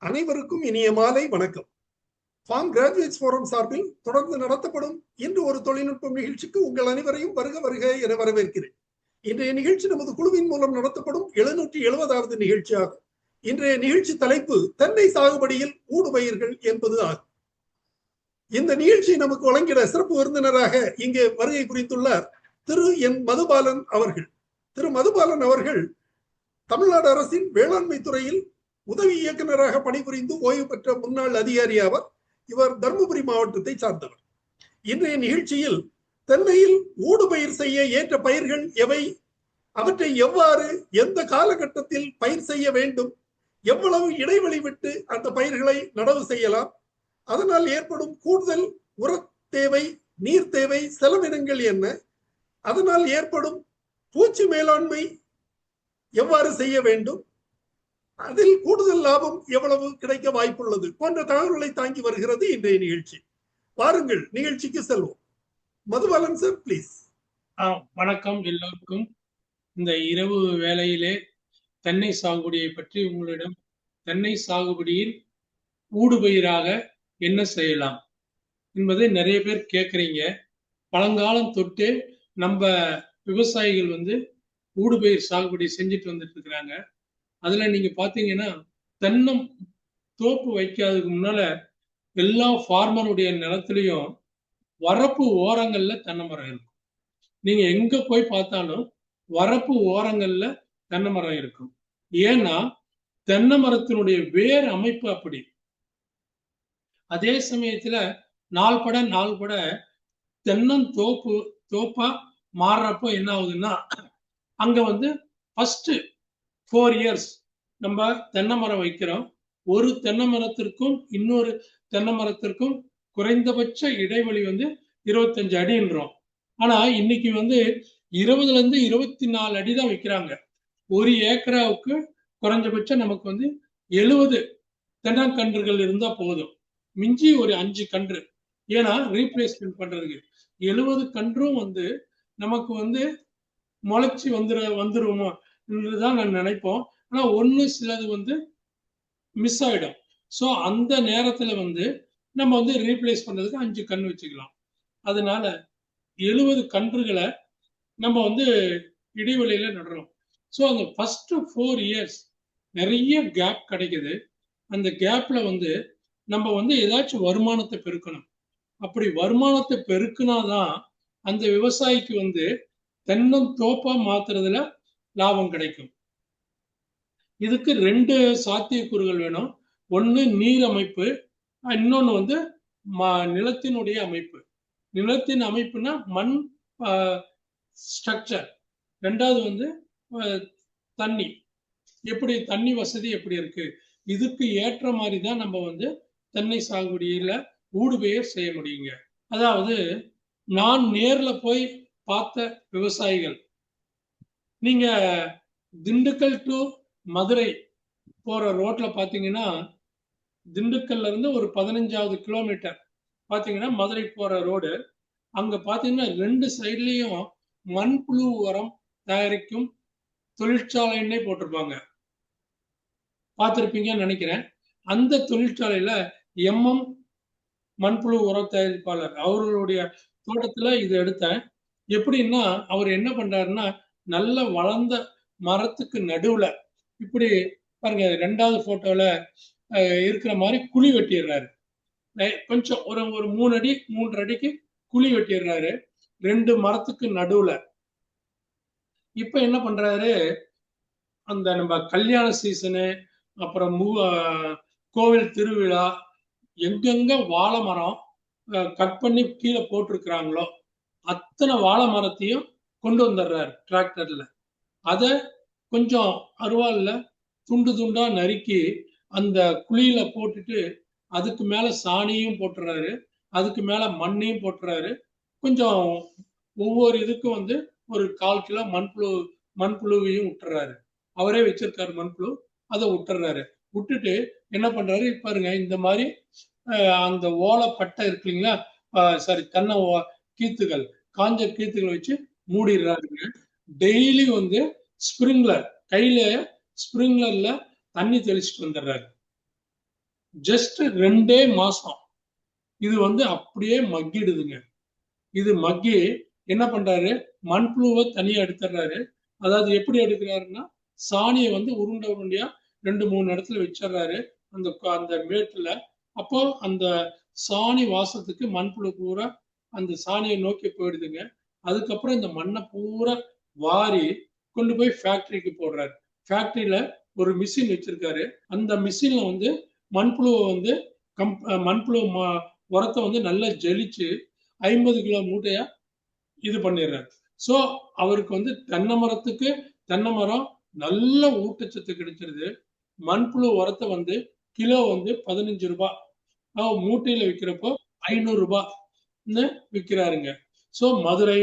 அனைவருக்கும் இனிய மாலை வணக்கம். ஃபார்ம் கிராஜுவேட்ஸ் ஃபோரம் சார்பில் தொடர்ந்து நடத்தப்படும் இன்று ஒரு தொழில்நுட்பம் நிகழ்ச்சிக்கு உங்கள் அனைவரையும் வருக வருக என வரவேற்கிறேன். இன்றைய நிகழ்ச்சி நமது குழுவின் மூலம் நடத்தப்படும் 770வது நிகழ்ச்சியாகும். இன்றைய நிகழ்ச்சி தலைப்பு தென்னை சாகுபடியில் ஊடுபயிர்கள் என்பது ஆகும். இந்த நிகழ்ச்சியை நமக்கு வழங்கிட சிறப்பு விருந்தினராக இங்கே வருகை புரிந்துள்ளார் திரு என் மதுபாலன் அவர்கள். திரு மதுபாலன் அவர்கள் தமிழ்நாடு அரசின் வேளாண்மை துறையில் உதவி இயக்குநராக பணிபுரிந்து ஓய்வு பெற்ற முன்னாள் அதிகாரி ஆவர். இவர் தருமபுரி மாவட்டத்தை சார்ந்தவர். இன்றைய நிகழ்ச்சியில் தென்னையில் ஊடுபயிர் செய்ய ஏற்ற பயிர்கள் எவை, அவற்றை எவ்வாறு எந்த காலகட்டத்தில் பயிர் செய்ய வேண்டும், எவ்வளவு இடைவெளி விட்டு அந்த பயிர்களை நடவு செய்யலாம், அதனால் ஏற்படும் கூடுதல் உர தேவை, நீர் தேவை, செலவினங்கள் என்ன, அதனால் ஏற்படும் பூச்சி மேலாண்மை எவ்வாறு செய்ய வேண்டும், அதில் கூடுதல் லாபம் எவ்வளவு கிடைக்க வாய்ப்புள்ளது போன்ற தகவல்களை தாங்கி வருகிறது இன்றைய நிகழ்ச்சி. வாருங்கள் நிகழ்ச்சிக்கு செல்வோம். Madhubalan sir, please. வணக்கம் எல்லோருக்கும். இந்த இரவு வேளையிலே தென்னை சாகுபடியை பற்றி உங்களிடம், தென்னை சாகுபடியில் ஊடுபயிராக என்ன செய்யலாம் என்பதை நிறைய பேர் கேட்குறீங்க. பழங்காலம் தொட்டு நம்ம விவசாயிகள் ஊடுபயிர் சாகுபடி செஞ்சுட்டு வந்துட்டு இருக்கிறாங்க. அதுல நீங்க பாத்தீங்கன்னா தென்னம் தோப்பு வைக்காததுக்கு முன்னால எல்லா ஃபார்மருடைய நிலத்திலையும் வரப்பு ஓரங்கள்ல தென்னை மரம் இருக்கும். நீங்க எங்க போய் பார்த்தாலும் வரப்பு ஓரங்கள்ல தென்னை மரம் இருக்கும். ஏன்னா தென்னை மரத்தினுடைய வேர் அமைப்பு அப்படி. அதே சமயத்துல நாள்பட தென்னம் தோப்பா மாறுறப்போ என்ன ஆகுதுன்னா, அங்க ஃபர்ஸ்ட் 4 years நம்ம தென்னை மரம் வைக்கிறோம். ஒரு தென்னை மரத்திற்கும் இன்னொரு தென்னை மரத்திற்கும் குறைந்தபட்ச இடைவெளி 25 அடின்றோம். ஆனா இன்னைக்கு 20ல இருந்து 24 அடி தான் வைக்கிறாங்க. ஒரு ஏக்கராவுக்கு குறைஞ்சபட்சம் நமக்கு 70 தென்னங்கன்றுகள் இருந்தா போதும். மிஞ்சி ஒரு 5 கன்று. ஏன்னா ரீப்ளேஸ்மெண்ட் பண்றதுக்கு 70 கன்றும் நமக்கு முளைச்சி வந்துருவோமோ என்றுதான் நான் நினைப்போம். ஆனா ஒண்ணு சிலது மிஸ் ஆயிடும். ஸோ அந்த நேரத்துல நம்ம ரீப்ளேஸ் பண்றதுக்கு 5 கன்று வச்சுக்கலாம். அதனால 70 கன்றுகளை நம்ம இடைவெளியில நடுறோம். ஸோ அந்த ஃபர்ஸ்ட் 4 years நிறைய கேப் கிடைக்குது. அந்த கேப்ல நம்ம ஏதாச்சும் வருமானத்தை பெருக்கணும். அப்படி வருமானத்தை பெருக்குனாதான் அந்த விவசாயிக்கு தென்னம் தோப்பா மாத்துறதுல லாபம் கிடைக்கும். இதுக்கு 2 சாத்தியக்கூறுகள் வேணும். ஒண்ணு நீர் அமைப்பு, இன்னொன்னு நிலத்தினுடைய அமைப்பு. நிலத்தின் அமைப்புனா மண் ஸ்ட்ரக்சர். ரெண்டாவது தண்ணி, எப்படி தண்ணி வசதி எப்படி இருக்கு. இதுக்கு ஏற்ற மாதிரி தான் நம்ம தென்னை சாகுபடியில ஊடுபயிர் செய்ய முடியுங்க. அதாவது நான் நேர்ல போய் பார்த்த விவசாயிகள், நீங்க திண்டுக்கல் டு மதுரை போற ரோட்ல பாத்தீங்கன்னா, திண்டுக்கல்ல இருந்து ஒரு 15வது கிலோமீட்டர் பாத்தீங்கன்னா மதுரை போற ரோடு. அங்க பாத்தீங்கன்னா 2 சைட்லயும் மண்புழு உரம் தயாரிக்கும் தொழிற்சாலைன்னே போட்டிருப்பாங்க. பார்த்திருப்பீங்கன்னு நினைக்கிறேன். அந்த தொழிற்சாலையில MM மண்புழு உரம் தயாரிப்பாளர் அவர்களுடைய தோட்டத்துல இதை எடுத்தேன். எப்படின்னா அவர் என்ன பண்றாருன்னா, நல்ல வளர்ந்த மரத்துக்கு நடுவுல இப்படி பாருங்க, 2வது போட்டோல இருக்கிற மாதிரி குழி வெட்டிடுறாரு. கொஞ்சம் ஒரு 3 அடி 3.5 அடிக்கு குழி வெட்டிடுறாரு 2 மரத்துக்கு நடுவுல. இப்ப என்ன பண்றாரு, அந்த நம்ம கல்யாண சீசனு, அப்புறம் கோவில் திருவிழா, எங்கெங்க வாழை மரம் கட் பண்ணி கீழே போட்டிருக்கிறாங்களோ அத்தனை வாழை மரத்தையும் கொண்டு வந்துடுறாரு டிராக்டர்ல. அத கொஞ்சம் அருவாள்ல துண்டு துண்டா நறுக்கி அந்த குழியில போட்டுட்டு அதுக்கு மேல சாணியும் போட்டுறாரு, அதுக்கு மேல மண்ணையும் போட்டுறாரு. கொஞ்சம் ஒவ்வொரு இதுக்கும் ஒரு 1/4 கிலோ மண்புழுவையும் விட்டுறாரு. அவரே வச்சிருக்காரு மண்புழு, அதை விட்டுறாரு. விட்டுட்டு என்ன பண்றாரு பாருங்க, இந்த மாதிரி அந்த ஓலைப்பட்டை இருக்கு இல்லைங்களா, சாரி தென்னை கீத்துகள், காஞ்ச கீத்துகள் வச்சு மூடிடுறாருங்க. டெய்லி ஸ்ப்ரிங்க்லர் கையில ஸ்ப்ரிங்க்லர்ல தண்ணி தெளிச்சுட்டு வந்துடுறாரு. ஜஸ்ட் 2 மாசம் இது வந்து அப்படியே மக்கிடுதுங்க. இது மக்கி என்ன பண்றாரு, மண்புழுவை தனியா எடுத்துடுறாரு. அதாவது எப்படி எடுக்கிறாருன்னா, சாணியை வந்து உருண்டை உருண்டையா 2-3 இடத்துல வச்சிடுறாரு அந்த அந்த மேட்டுல. அப்போ அந்த சாணி வாசத்துக்கு மண்புழு பூரா அந்த சாணியை நோக்கி போயிடுதுங்க. அதுக்கப்புறம் இந்த மண்ணை பூரா வாரி கொண்டு போய் ஃபேக்டரிக்கு போடுறாரு. ஃபேக்டரியில ஒரு மிஷின் வச்சிருக்காரு. அந்த மிஷின்ல வந்து மண்புழுவை வந்து மண்புழு உரத்தை வந்து நல்லா ஜெலிச்சு 50 கிலோ மூட்டையா இது பண்ணிடுறாரு. ஸோ அவருக்கு வந்து தென்னை மரம் நல்ல ஊட்டச்சத்து கிடைச்சிருது. மண்புழு உரத்தை வந்து கிலோ வந்து 15 ரூபாய், மூட்டையில விற்கிறப்போ 500 ரூபாய்ன்னு விற்கிறாருங்க. ஸோ மதுரை,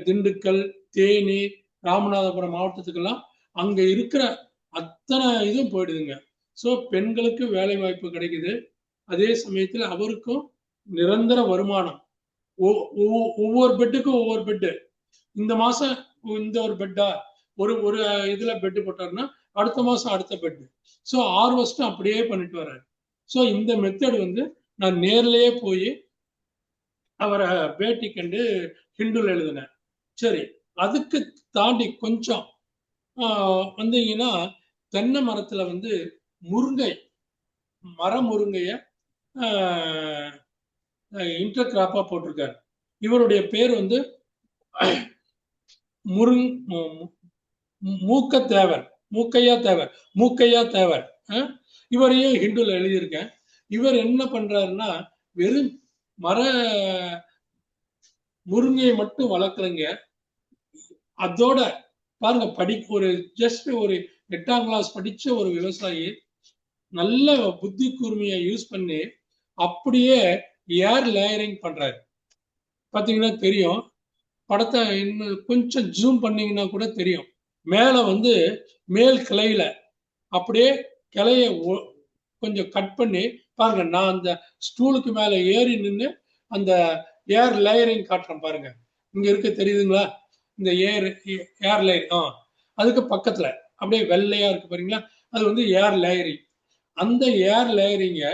திண்டுக்கல், தேனி, ராமநாதபுரம் மாவட்டத்துக்கெல்லாம் அங்க இருக்கிற அத்தனை இதுவும் போயிடுதுங்க. ஸோ பெண்களுக்கு வேலை வாய்ப்பு கிடைக்குது. அதே சமயத்துல அவருக்கும் நிரந்தர வருமானம். ஒவ்வொரு பெட்டுக்கும் ஒவ்வொரு பெட்டு. இந்த மாசம் இந்த ஒரு பெட்டா ஒரு ஒரு இதுல பெட்டு போட்டாருன்னா அடுத்த மாசம் அடுத்த பெட்டு. ஸோ ஹார்வெஸ்டும் அப்படியே பண்ணிட்டு வர்றாரு. ஸோ இந்த மெத்தட் வந்து நான் நேர்லயே போய் அவரை பேட்டி கண்டு ஹிந்துல எழுதினேன். சரி, அதுக்கு தாண்டி கொஞ்சம் வந்தீங்கன்னா தென்னை மரத்துல வந்து மர முருங்கைய இன்டர் கிராப்பா போட்டிருக்காரு. இவருடைய பேர் வந்து மூக்கையா தேவர். இவரையும் ஹிந்துல எழுதியிருக்கேன். இவர் என்ன பண்றாருன்னா வெறும் மர முருங்கையை மட்டும் வளர்க்கலைங்க. அதோட பாருங்க, ஒரு ஜஸ்ட் ஒரு 8ஆம் கிளாஸ் படிச்ச ஒரு விவசாயி நல்ல புத்தி கூர்மையை யூஸ் பண்ணி அப்படியே ஏர் லேயரிங் பண்றாரு. பாத்தீங்கன்னா தெரியும். படத்தை இன்னும் கொஞ்சம் ஜூம் பண்ணீங்கன்னா கூட தெரியும். மேல வந்து மேல் கிளையில அப்படியே கிளைய கொஞ்சம் கட் பண்ணி பாருங்க. நான் அந்த ஸ்டூலுக்கு மேல ஏறி நின்று அந்த ஏர் லேயரிங் காட்டுறேன் பாருங்க. இங்க இருக்க தெரியுதுங்களா? இந்த ஏர் லேயர். அதுக்கு பக்கத்துல அப்படியே வெள்ளையா இருக்கு பாருங்களா, அது வந்து ஏர் லேயரிங். அந்த ஏர் லேயரிங்க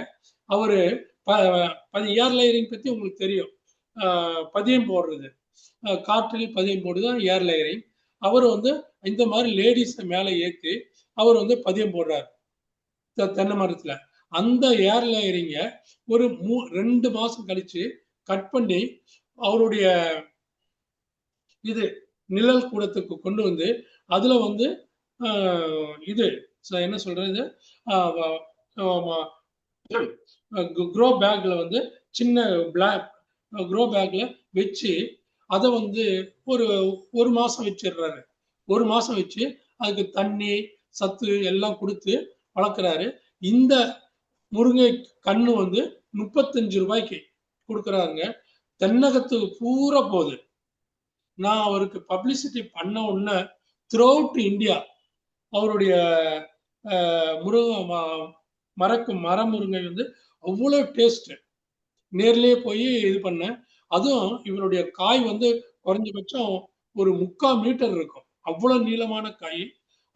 அவரு ஏர் லேயரிங் பத்தி உங்களுக்கு தெரியும். பதியம் போடுறது, காற்றில் பதியம் போடுதான் ஏர் லேயரிங். அவர் வந்து இந்த மாதிரி லேடிஸ் மேல ஏற்றி அவர் வந்து பதியம் போடுறாரு தென்னை மரத்துல. அந்த ஏர் லேயரிங்க ஒரு 2 மாசம் கழிச்சு கட் பண்ணி அவருடைய இது நிழல் கூடத்துக்கு கொண்டு வந்து அதுல வந்து இது என்ன சொல்றது, க்ரோ பேக்ல வந்து சின்ன பிளாக் க்ரோ பேக்ல வச்சு அதை வந்து ஒரு மாசம் வச்சிடுறாரு. ஒரு மாசம் வச்சு அதுக்கு தண்ணி சத்து எல்லாம் கொடுத்து வளர்க்குறாரு. இந்த முருங்கை கண்ணு வந்து 35 ரூபாய்க்கு கொடுக்குறாருங்க. தென்னகத்துக்கு பூரா போகுது. நான் அவருக்கு பப்ளிசிட்டி பண்ண உடனே த்ரூ அவுட் இந்தியா அவருடைய மர முருங்கை வந்து அவ்வளோ டேஸ்ட். நேர்லயே போய் இது பண்ணேன். அதுவும் இவருடைய காய் வந்து குறைஞ்சபட்சம் ஒரு 3/4 மீட்டர் இருக்கும். அவ்வளவு நீளமான காய்,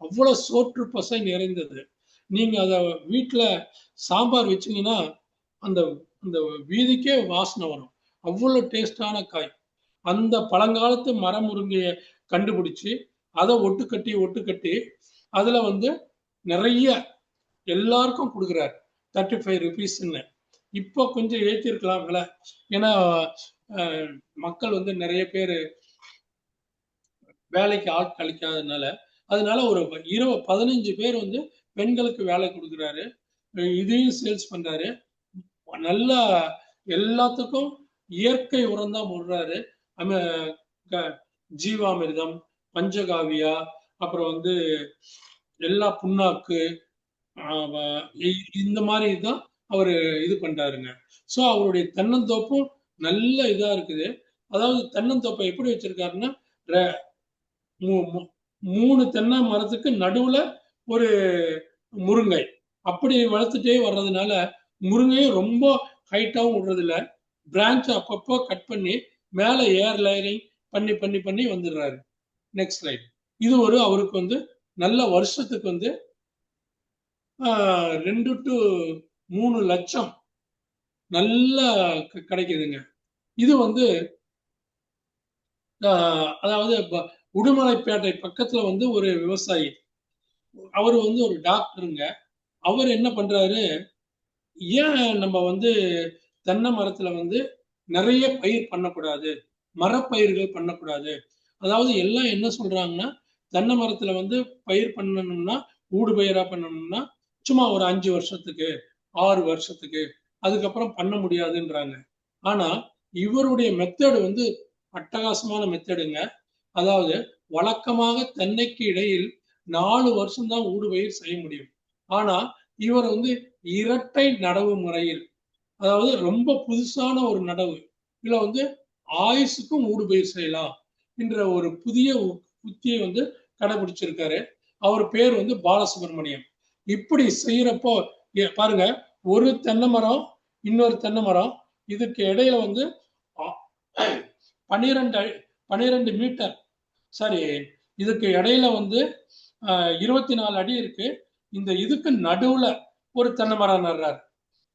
அவ்வளவு சோற்று பசை நிறைந்தது. நீங்க அத வீட்டுல சாம்பார் வச்சீங்கன்னா அந்த அந்த வீதிக்கே வாசனை வரும். அவ்வளவு டேஸ்டான காய். அந்த பழங்காலத்து மர முருங்கைய கண்டுபிடிச்சு அதை ஒட்டு கட்டி அதுல வந்து நிறைய எல்லாருக்கும் கொடுக்குறாரு. 35 ருபீஸ்ன்னு. இப்போ கொஞ்சம் ஏற்றிருக்கலாம் விலை. ஏன்னா மக்கள் வந்து நிறைய பேர் வேலைக்கு அளிக்காததுனால அதனால ஒரு 15 பேர் வந்து பெண்களுக்கு வேலை கொடுக்குறாரு. இதையும் சேல்ஸ் பண்றாரு. நல்லா எல்லாத்துக்கும் இயற்கை உரம் தான் போடுறாரு. ஜீவாமிர்தம், பஞ்சகாவியா, அப்புறம் வந்து எல்லா புண்ணாக்கு, இந்த மாதிரி தான் அவரு இது பண்றாருங்க. ஸோ அவருடைய தென்னந்தோப்பும் நல்ல இதா இருக்குது. அதாவது தென்னந்தோப்பை எப்படி வச்சிருக்காருன்னா 3 தென்னை மரத்துக்கு நடுவுல ஒரு முருங்கை அப்படி வளர்த்துட்டே வர்றதுனால முருங்கையும் ரொம்ப ஹைட்டாவும் விடுறது இல்லை. பிரான்ச் அப்பப்போ கட் பண்ணி மேல ஏர் லேயரிங் பண்ணி வந்துடுறாரு. Next slide. இது அவருக்கு வந்து நல்ல வருஷத்துக்கு வந்து 2 to 3 லட்சம் நல்லா கிடைக்குதுங்க. இது வந்து அதாவது உடுமலைப்பேட்டை பக்கத்துல வந்து ஒரு விவசாயி, அவர் வந்து ஒரு டாக்டருங்க. அவர் என்ன பண்றாரு, ஏன் நம்ம வந்து தென்னை மரத்துல வந்து நிறைய பயிர் பண்ணக்கூடாது, மரப்பயிர்கள் பண்ணக்கூடாது. அதாவது எல்லாம் என்ன சொல்றாங்கன்னா, தென்னை மரத்துல வந்து பயிர் பண்ணணும்னா, ஊடு பயிரா பண்ணணும்னா சும்மா ஒரு 5 வருஷத்துக்கு 6 வருஷத்துக்கு அதுக்கப்புறம் பண்ண முடியாதுன்றாங்க. ஆனா இவருடைய மெத்தட் வந்து அட்டகாசமான மெத்தடுங்க. அதாவது வழக்கமாக தென்னைக்கு இடையில் 4 வருஷம் தான் ஊடுபயிர் செய்ய முடியும். ஆனா இவர் வந்து இரட்டை நடவு முறையில், அதாவது ரொம்ப புதுசான ஒரு நடவு, இதுல வந்து ஆயுசுக்கும் ஊடுபயிர் செய்யலாம் என்ற ஒரு புதிய உத்தியை வந்து கடைபிடிச்சிருக்காரு. அவர் பேர் வந்து பாலசுப்ரமணியம். இப்படி செய்யறப்போ பாருங்க, ஒரு தென்னை மரம் இன்னொரு தென்னை மரம் இதுக்கு இடையில வந்து 12 மீட்டர், சாரி, இதுக்கு இடையில வந்து 24 அடி இருக்கு. இந்த இதுக்கு நடுவுல ஒரு தென்னை மரம் நடுறாரு.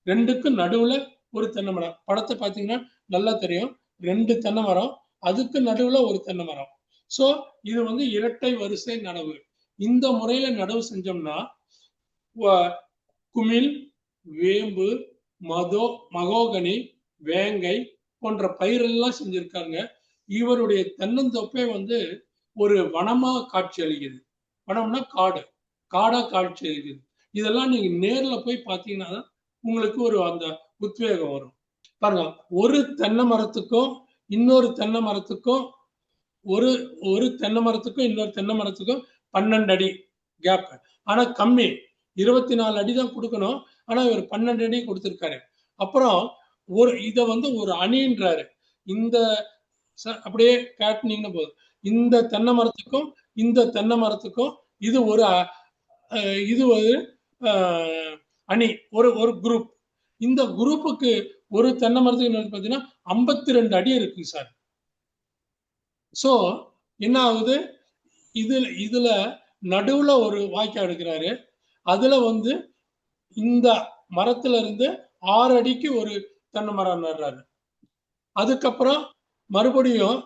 ரெண்டுக்கும் நடுவுல ஒரு தென்னை மரம். படத்தை பார்த்தீங்கன்னா நல்லா தெரியும். 2 தென்னை மரம், அதுக்கு நடுவுல ஒரு தென்னை மரம். சோ இது வந்து இரட்டை வரிசை நடவு. இந்த முறையில நடவு செஞ்சோம்னா குமிழ், வேம்பு, மகோகனி, வேங்கை போன்ற பயிரெல்லாம் செஞ்சிருக்காங்க. இவருடைய தென்னந்தோப்பே வந்து ஒரு வனமா காட்சி அளிக்குது. வனம்னா காடு, காடா காட்சி அளிக்குது. இதெல்லாம் நீங்க நேர்ல போய் பார்த்தீங்கன்னா தான் உங்களுக்கு ஒரு அந்த உத்வேகம் வரும். பாருங்க, ஒரு தென்னை மரத்துக்கும் இன்னொரு தென்னை மரத்துக்கும் ஒரு தென்னை மரத்துக்கும் இன்னொரு தென்னை மரத்துக்கும் 12 அடி கேப். ஆனா கம்மி, 24 அடி தான் கொடுக்கணும். ஆனா இவர் 12 அடி கொடுத்திருக்காரு. அப்புறம் இத வந்து ஒரு அணின்றாரு. இந்த அப்படியே காட்டினீங்கன்னா போதும், இந்த தென்னை மரத்துக்கும் இந்த தென்னை மரத்துக்கும் இது ஒரு அணி, ஒரு குரூப். இந்த குரூப்புக்கு ஒரு தென்னை மரத்துக்கு பார்த்தீங்கன்னா 52 அடி இருக்கு சார். சோ என்ன ஆகுது, இதுல நடுவுல ஒரு வாய்க்கால் எடுக்கிறாரு. அதுல வந்து இந்த மரத்துல இருந்து 6 அடிக்கு ஒரு தென்னை மரம் நடுறாரு. அதுக்கப்புறம் மறுபடியும்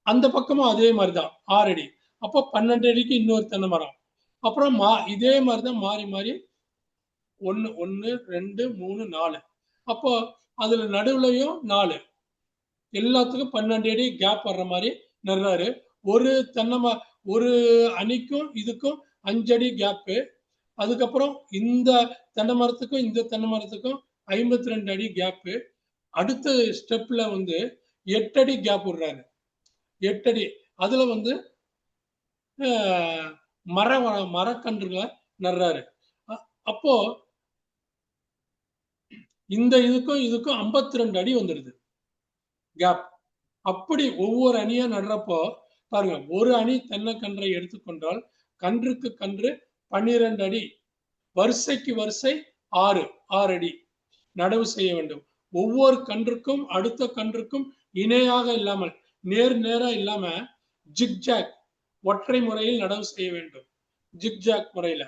அந்த பக்கமும் அதே மாதிரிதான் 6 அடி. அப்போ 12 அடிக்கு இன்னொரு தென்னை மரம். அப்புறம் இதே மாதிரிதான் மாறி மாறி 1 1 2 3 4. அப்போ அதுல நடுவுலயும் 4, எல்லாத்துக்கும் 12 அடி கேப் வர்ற மாதிரி நடுறாரு. ஒரு அணிக்கும் இதுக்கும் 5 அடி கேப்பு. அதுக்கப்புறம் இந்த தென்னை மரத்துக்கும் இந்த தென்னை மரத்துக்கும் 52 அடி கேப்பு. அடுத்த ஸ்டெப்ல வந்து 8 அடி கேப் விடுறாரு. 8 அடி. அதுல வந்து மரக்கன்றுகளை நடுறாரு. அப்போ இந்த இதுக்கும் 52 அடி வந்துடுது கேப். அப்படி ஒவ்வொரு அணியா நடுறப்போ பாருங்க, ஒரு அணி தென்னைக்கன்றை எடுத்துக்கொண்டால் கன்றுக்கு கன்று 12 அடி, வரிசைக்கு வரிசை 6 அடி நடவு செய்ய வேண்டும். ஒவ்வொரு கன்றுக்கும் அடுத்த கன்றுக்கும் இணையாக இல்லாமல், நேரா இல்லாம ஜிக்ஜாக், ஒற்றை முறையில் நடவு செய்ய வேண்டும். ஜிக்ஜாக் முறையில.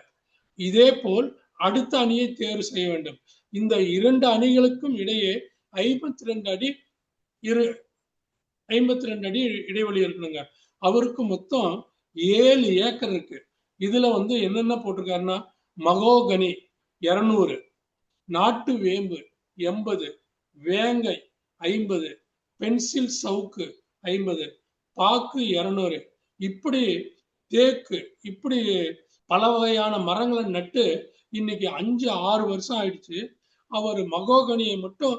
இதே போல் அடுத்த அணியை தேர்வு செய்ய வேண்டும். இந்த 2 அணிகளுக்கும் இடையே 52 அடி 52 அடி இடைவெளி இருக்கணுங்க. அவருக்கு மொத்தம் 7 ஏக்கர் இருக்கு. இதுல வந்து என்னென்ன போட்டிருக்காருன்னா, மகோகனி 200, நாட்டு வேம்பு 80, வேங்கை 50, பென்சில் சவுக்கு 50, பாக்கு 200, இப்படி தேக்கு, இப்படி பல வகையான மரங்களை நட்டு இன்னைக்கு 5-6 வருஷம் ஆயிடுச்சு. அவர் மகோகனியை மட்டும்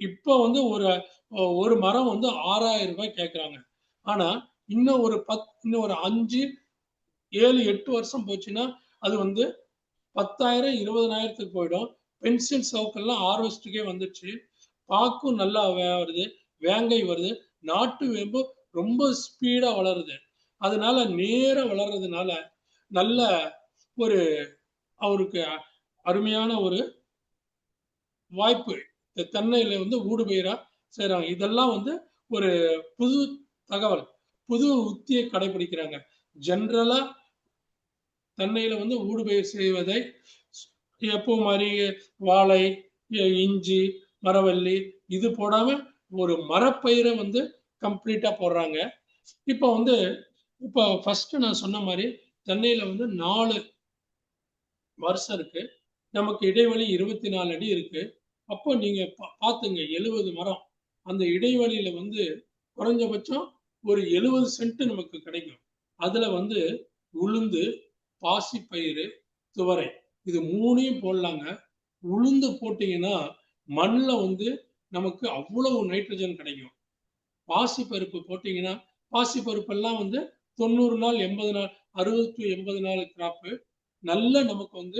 இப்ப வந்து ஒரு மரம் வந்து 6000 ரூபாய் கேட்கிறாங்க. ஆனா இன்னும் ஒரு 5, 7, 8 வருஷம் போச்சுன்னா அது வந்து 10,000, 20,000த்துக்கு போயிடும். பென்சில் சவுக்கெல்லாம் ஹார்வெஸ்டுக்கே வந்துச்சு. பாக்கும் நல்லா வருது, வேங்கை வருது, நாட்டு வேம்பு ரொம்ப ஸ்பீடா வளருது. அதனால நேர வளர்றதுனால நல்ல ஒரு அவருக்கு அருமையான ஒரு வாய்ப்பு. தென்னையில வந்து ஊடுபயிரா செய்றாங்க. இதெல்லாம் வந்து ஒரு புது தகவல், புது உத்தியை கடைபிடிக்கிறாங்க. ஜெனரலா தென்னையில வந்து ஊடுபயிர் செய்வதை எப்போ மாதிரி வாழை, இஞ்சி, மரவள்ளி இது போடாம ஒரு மரப்பயிரை வந்து கம்ப்ளீட்டா போடுறாங்க. இப்போ வந்து இப்போ ஃபர்ஸ்ட் நான் சொன்ன மாதிரி தென்னையில வந்து 4 வருஷம் இருக்கு. நமக்கு இடைவெளி 24 அடி இருக்கு. அப்போ நீங்க பாத்துங்க 70 மரம். அந்த இடைவெளியில வந்து குறைஞ்சபட்சம் ஒரு 70 சென்ட் நமக்கு கிடைக்கும். அதுல வந்து உளுந்து, பாசிப்பயிறு, துவரை இது 3யும் போடலாங்க. உளுந்து போட்டீங்கன்னா மண்ணுல வந்து நமக்கு அவ்வளவு நைட்ரஜன் கிடைக்கும். பாசிப்பருப்பு போட்டீங்கன்னா பாசிப்பருப்பெல்லாம் வந்து 90 நாள் 80 நாள் 60 to 80 நாள் கிராப்பு நல்ல நமக்கு வந்து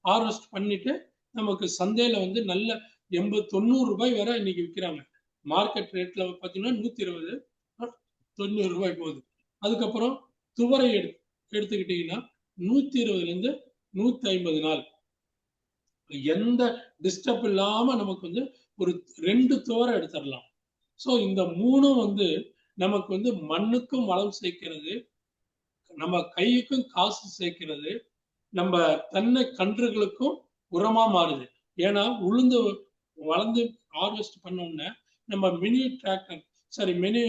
ஹார்வெஸ்ட் பண்ணிட்டு நமக்கு சந்தையில வந்து நல்ல 80 90 ரூபாய் வரை இன்னைக்கு விற்கிறாங்க. மார்க்கெட் ரேட்ல பார்த்தீங்கன்னா 120 90 ரூபாய் போகுது. அதுக்கப்புறம் துவரை எடுத்துக்கிட்டீங்கன்னா 120ல இருந்து 150 நாள் எந்த டிஸ்டர்ப் இல்லாம நமக்கு வந்து ஒரு 2 துவரை எடுத்துடலாம். ஸோ இந்த 3ம் வந்து நமக்கு வந்து மண்ணுக்கும் வளம் சேர்க்கிறது, நம்ம கைக்கும் காசு சேர்க்கிறது, நம்ம தென்னை கன்றுகளுக்கும் உரமா மாறுது. ஏன்னா உளுந்து வளர்ந்து ஹார்வெஸ்ட் பண்ண உடனே நம்ம மினி டிராக்டர் மினி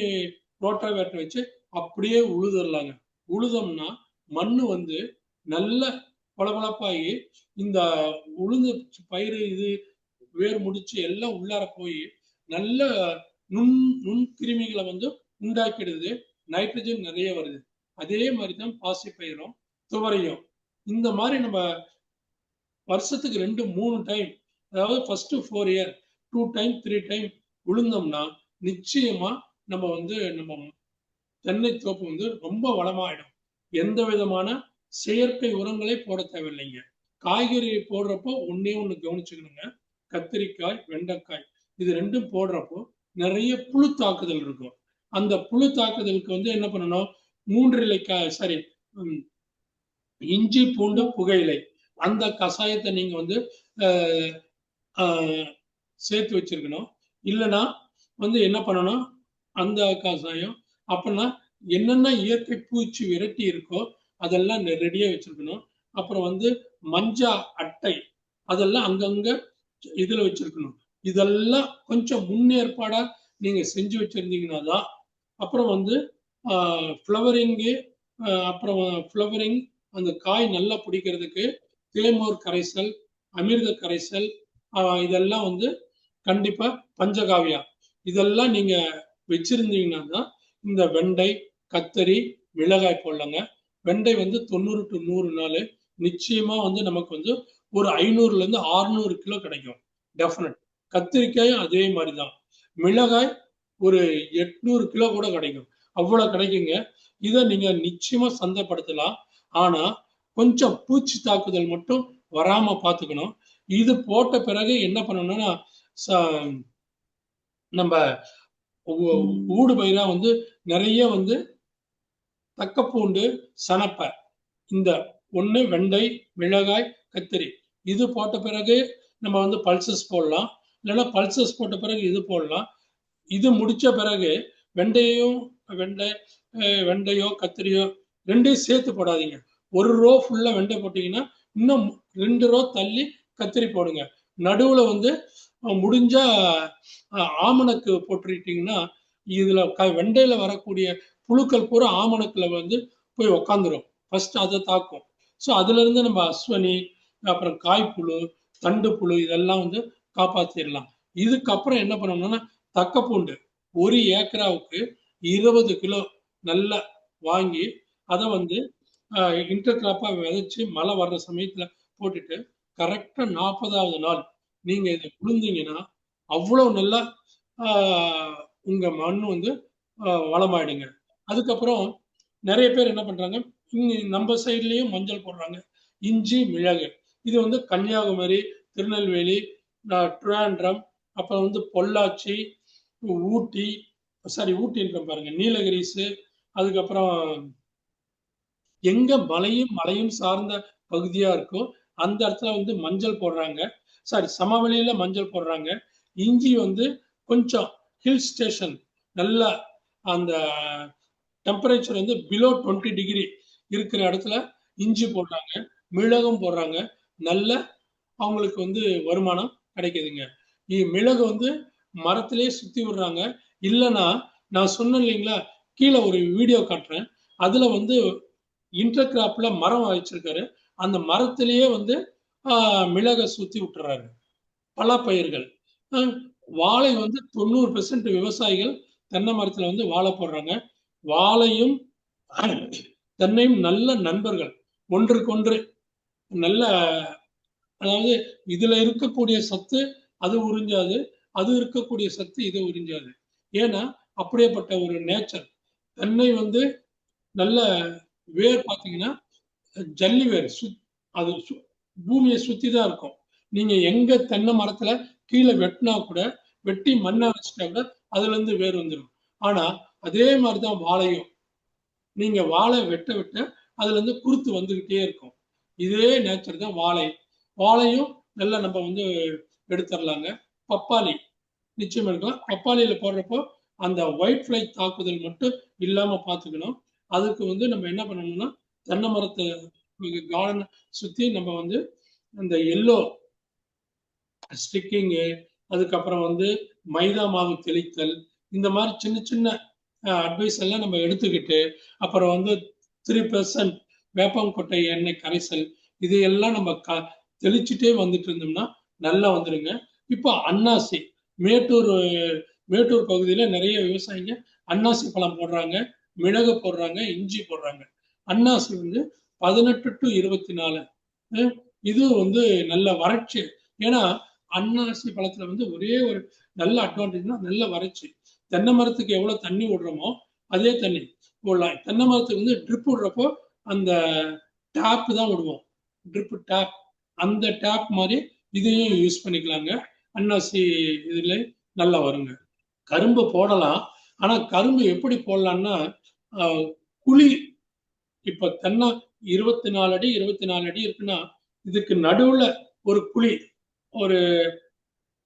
ரோட்டாவேட்டர் வச்சு அப்படியே உழுதுடலாங்க. உழுதோம்னா மண்ணு வந்து நல்ல பளபளப்பாகி இந்த உளுந்து பயிர் இது வேர் முடிச்சு எல்லாம் உள்ளார போய் நல்ல நுண்கிருமிகளை வந்து உண்டாக்கிடுது. நைட்ரஜன் நிறைய வருது. அதே மாதிரிதான் பாசிப்பயிரும் துவரையும். இந்த மாதிரி நம்ம வருஷத்துக்கு 2-3 டைம், அதாவது ஃபர்ஸ்ட் 4 இயர் 2 டைம் 3 டைம் உளுந்தோம்னா நிச்சயமா நம்ம வந்து நம்ம தென்னை தோப்பு வந்து ரொம்ப வளமாயிடும். எந்த விதமான செயற்கை உரங்களை போட தேவையில்லைங்க. காய்கறி போடுறப்போ ஒண்ணே ஒண்ணு கவனிச்சுக்கணுங்க. கத்திரிக்காய், வெண்டைக்காய் இது 2ம் போடுறப்போ நிறைய புழு தாக்குதல் இருக்கும். அந்த புழு தாக்குதலுக்கு வந்து என்ன பண்ணணும், 3 இலை இஞ்சி, பூண்டு, புகையிலை அந்த கஷாயத்தை நீங்க வந்து சேர்த்து வச்சிருக்கணும். இல்லைன்னா வந்து என்ன பண்ணணும், அந்த கஷாயம் அப்படின்னா என்னென்ன இயற்கை பூச்சி விரட்டி இருக்கோ அதெல்லாம் ரெடியா வச்சிருக்கணும். அப்புறம் வந்து மஞ்சா அட்டை அதெல்லாம் அங்கங்க இதுல வச்சிருக்கணும். இதெல்லாம் கொஞ்சம் முன்னேற்பாடா நீங்க செஞ்சு வச்சிருந்தீங்கன்னா தான் அப்புறம் வந்து ஃப்ளவரிங்கு அப்புறம் ஃப்ளவரிங் அந்த காய் நல்லா பிடிக்கிறதுக்கு தேமோர் கரைசல், அமிர்த கரைசல் இதெல்லாம் வந்து கண்டிப்பா பஞ்சகாவியா இதெல்லாம் நீங்க வச்சிருந்தீங்கன்னா தான் இந்த வெண்டை, கத்தரி, மிளகாய் போடலாங்க. வெண்டை வந்து 90 to 100 நாள் நிச்சயமா வந்து நமக்கு வந்து ஒரு 500ல இருந்து 600 கிலோ கிடைக்கும். டெஃபினட். கத்திரிக்காயும் அதே மாதிரிதான். மிளகாய் ஒரு 800 கிலோ கூட கிடைக்கும். அவ்வளவு கிடைக்குங்க. இதை நீங்க நிச்சயமா சந்தைப்படுத்தலாம். ஆனா கொஞ்சம் பூச்சி தாக்குதல் மட்டும் வராம பாத்துக்கணும். இது போட்ட பிறகு என்ன பண்ணணும்னா நம்ம ஊடு பயிரா வந்து நிறைய வந்து தக்கப்பூண்டு, சணப்பை இந்த ஒண்ணு வெண்டை, மிளகாய், கத்திரி இது போட்ட பிறகு நம்ம வந்து பல்சஸ் போடலாம். இல்லைன்னா பல்சஸ் போட்ட பிறகு இது போடலாம். இது முடிச்ச பிறகு வெண்டையோ கத்திரியோ 2யும் சேர்த்து போடாதீங்க. ஒரு ரோ ஃபுல்லா வெண்டை போட்டீங்கன்னா இன்னும் 2 ரோ தள்ளி கத்திரி போடுங்க. நடுவுல வந்து முடிஞ்சா ஆமணக்கு போட்டுட்டீங்கன்னா இதுல வெண்டையில வரக்கூடிய புழுக்கள் பூரா ஆமணக்குல வந்து போய் உக்காந்துரும். ஃபர்ஸ்ட் அதை தாக்கும். ஸோ அதுல இருந்து நம்ம அஸ்வனி, அப்புறம் காய்ப்புழு, தண்டு புழு இதெல்லாம் வந்து காப்பாத்திடலாம். இதுக்கப்புறம் என்ன பண்ணணும்னா தக்கப்பூண்டு 1 ஏக்கராவுக்கு 20 கிலோ நல்லா வாங்கி அதை வந்து இன்டர் கிராப்பா விதைச்சு மழை வர்ற சமயத்துல போட்டுட்டு கரெக்டா 40வது நாள் நீங்க இதை உளுந்தீங்கன்னா அவ்வளவு நல்லா உங்க மண் வந்து வளமாயிடுங்க. அதுக்கப்புறம் நிறைய பேர் என்ன பண்றாங்க, நம்ம சைட்லயும் மஞ்சள் போடுறாங்க. இஞ்சி, மிளகு இது வந்து கன்னியாகுமரி, திருநெல்வேலி, ட்ரிவாண்ட்ரம், அப்புறம் வந்து பொள்ளாச்சி, ஊட்டின்ற பாருங்க, நீலகிரிஸ், அதுக்கப்புறம் எங்க மலையும் சார்ந்த பகுதியா இருக்கோ அந்த இடத்துல வந்து மஞ்சள் போடுறாங்க. சமவெளியில மஞ்சள் போடுறாங்க. இஞ்சி வந்து கொஞ்சம் ஹில் ஸ்டேஷன் நல்ல அந்த டெம்பரேச்சர் வந்து பிலோ 20 டிகிரி இருக்கிற இடத்துல இஞ்சி போடுறாங்க, மிளகும் போடுறாங்க. நல்ல அவங்களுக்கு வந்து வருமானம் கிடைக்குதுங்க. மிளகு வந்து மரத்திலேயே சுத்தி விடுறாங்க. இல்லைன்னா நான் சொன்னேன் இல்லைங்களா, கீழே ஒரு வீடியோ காட்டுறேன். அதுல வந்து இன்டர் கிராப்ல மரம் வச்சிருக்காரு. அந்த மரத்திலேயே வந்து மிளகை சுத்தி விட்டுறாரு. பல பயிர்கள். வாழை வந்து 90% விவசாயிகள் தென்னை மரத்துல வந்து வாழை போடுறாங்க. வாழையும் தென்னையும் நல்ல நண்பர்கள். ஒன்றுக்கொன்று நல்ல, அதாவது இதுல இருக்கக்கூடிய சத்து அது உறிஞ்சாது, அது இருக்கக்கூடிய சத்து இது உறிஞ்சாது. ஏன்னா அப்படியேப்பட்ட ஒரு நேச்சர். தென்னை வந்து நல்ல வேர் பார்த்தீங்கன்னா ஜல்லி வேர், அது பூமியை சுத்தி தான் இருக்கும். நீங்க எங்க தென்னை மரத்துல கீழே வெட்டினா கூட, வெட்டி மண்ணை வச்சுட்டா கூட அதுல இருந்து வேர் வந்துடும். ஆனா அதே மாதிரிதான் வாழையும். நீங்க வாழை வெட்ட வெட்ட அதுல இருந்து குருத்து வந்துகிட்டே இருக்கும். இதே நேச்சர் தான் வாழை. வாழையும் நல்லா நம்ம வந்து எடுத்துடலாங்க. பப்பாளி நிச்சயம் எடுக்கலாம். பப்பாளியில போடுறப்போ அந்த ஒயிட் ஃபிளை தாக்குதல் மட்டும் இல்லாம பார்த்துக்கணும். அதுக்கு வந்து நம்ம என்ன பண்ணணும்னா, தென்னை மரத்தை கார்டன் சுத்தி நம்ம வந்து அந்த எல்லோ ஸ்டிக்கிங்கு, அதுக்கப்புறம் வந்து மைதா மாவு தெளித்தல், இந்த மாதிரி சின்ன சின்ன அட்வைஸ் எல்லாம் நம்ம எடுத்துக்கிட்டு, அப்புறம் வந்து 3% வேப்பங்கொட்டை எண்ணெய் கரைசல், இது எல்லாம் நம்ம தெளிச்சுட்டே வந்துட்டு இருந்தோம்னா நல்லா வந்துருங்க. இப்போ அன்னாசி, மேட்டூர் மேட்டூர் பகுதியில நிறைய விவசாயிங்க அன்னாசி பழம் போடுறாங்க, மிளகு போடுறாங்க, இஞ்சி போடுறாங்க. அன்னாசி வந்து 18 to 24. இது வந்து நல்ல வறட்சி. ஏன்னா அன்னாசி பழத்துல வந்து ஒரே ஒரு நல்ல அட்வான்டேஜ்னா நல்ல வறட்சி. தென்னை மரத்துக்கு எவ்வளவு தண்ணி விடுறோமோ அதே தண்ணி விடலாம். தென்னை மரத்துக்கு வந்து ட்ரிப் விடுறப்போ அந்த டேப் தான் விடுவோம், ட்ரிப் டேப். அந்த டேப் மாதிரி இதையும் யூஸ் பண்ணிக்கலாங்க. அன்னாசி இதுல நல்லா வருங்க. கரும்பு போடலாம். ஆனா கரும்பு எப்படி போடலாம்னா, குழி, இப்ப தென்னை 24 அடி 24 அடி இருக்குன்னா, இதுக்கு நடுவுல ஒரு குழி, ஒரு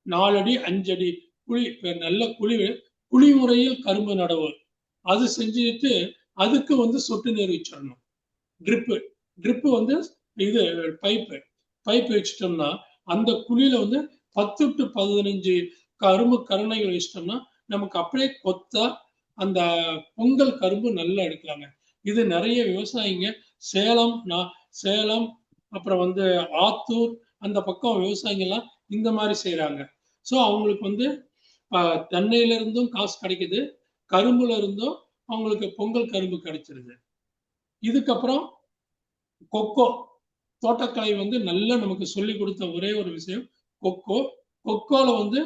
4 அடி 5 அடி குழி, நல்ல குழி முறையில் கரும்பு நடவு அது செஞ்சுட்டு அதுக்கு வந்து சொட்டு நீர் வச்சிடணும். ட்ரிப்பு வந்து இது பைப் வச்சிட்டோம்னா அந்த குழியில வந்து 10 to 15 கரும்பு கருணைகள் வச்சிட்டோம்னா நமக்கு அப்படியே கொத்தா அந்த பொங்கல் கரும்பு நல்லா எடுக்கலாங்க. இது நிறைய விவசாயிங்க சேலம் அப்புறம் வந்து ஆத்தூர் அந்த பக்கம் விவசாயிங்கெல்லாம் இந்த மாதிரி செய்யறாங்க. ஸோ அவங்களுக்கு வந்து தென்னையில இருந்தும் காசு கிடைக்குது, கரும்புல இருந்தும் அவங்களுக்கு பொங்கல் கரும்பு கிடைச்சிருது. இதுக்கப்புறம் கொக்கோ, தோட்டக்கலை வந்து நல்லா நமக்கு சொல்லி கொடுத்த ஒரே ஒரு விஷயம் கொக்கோல வந்து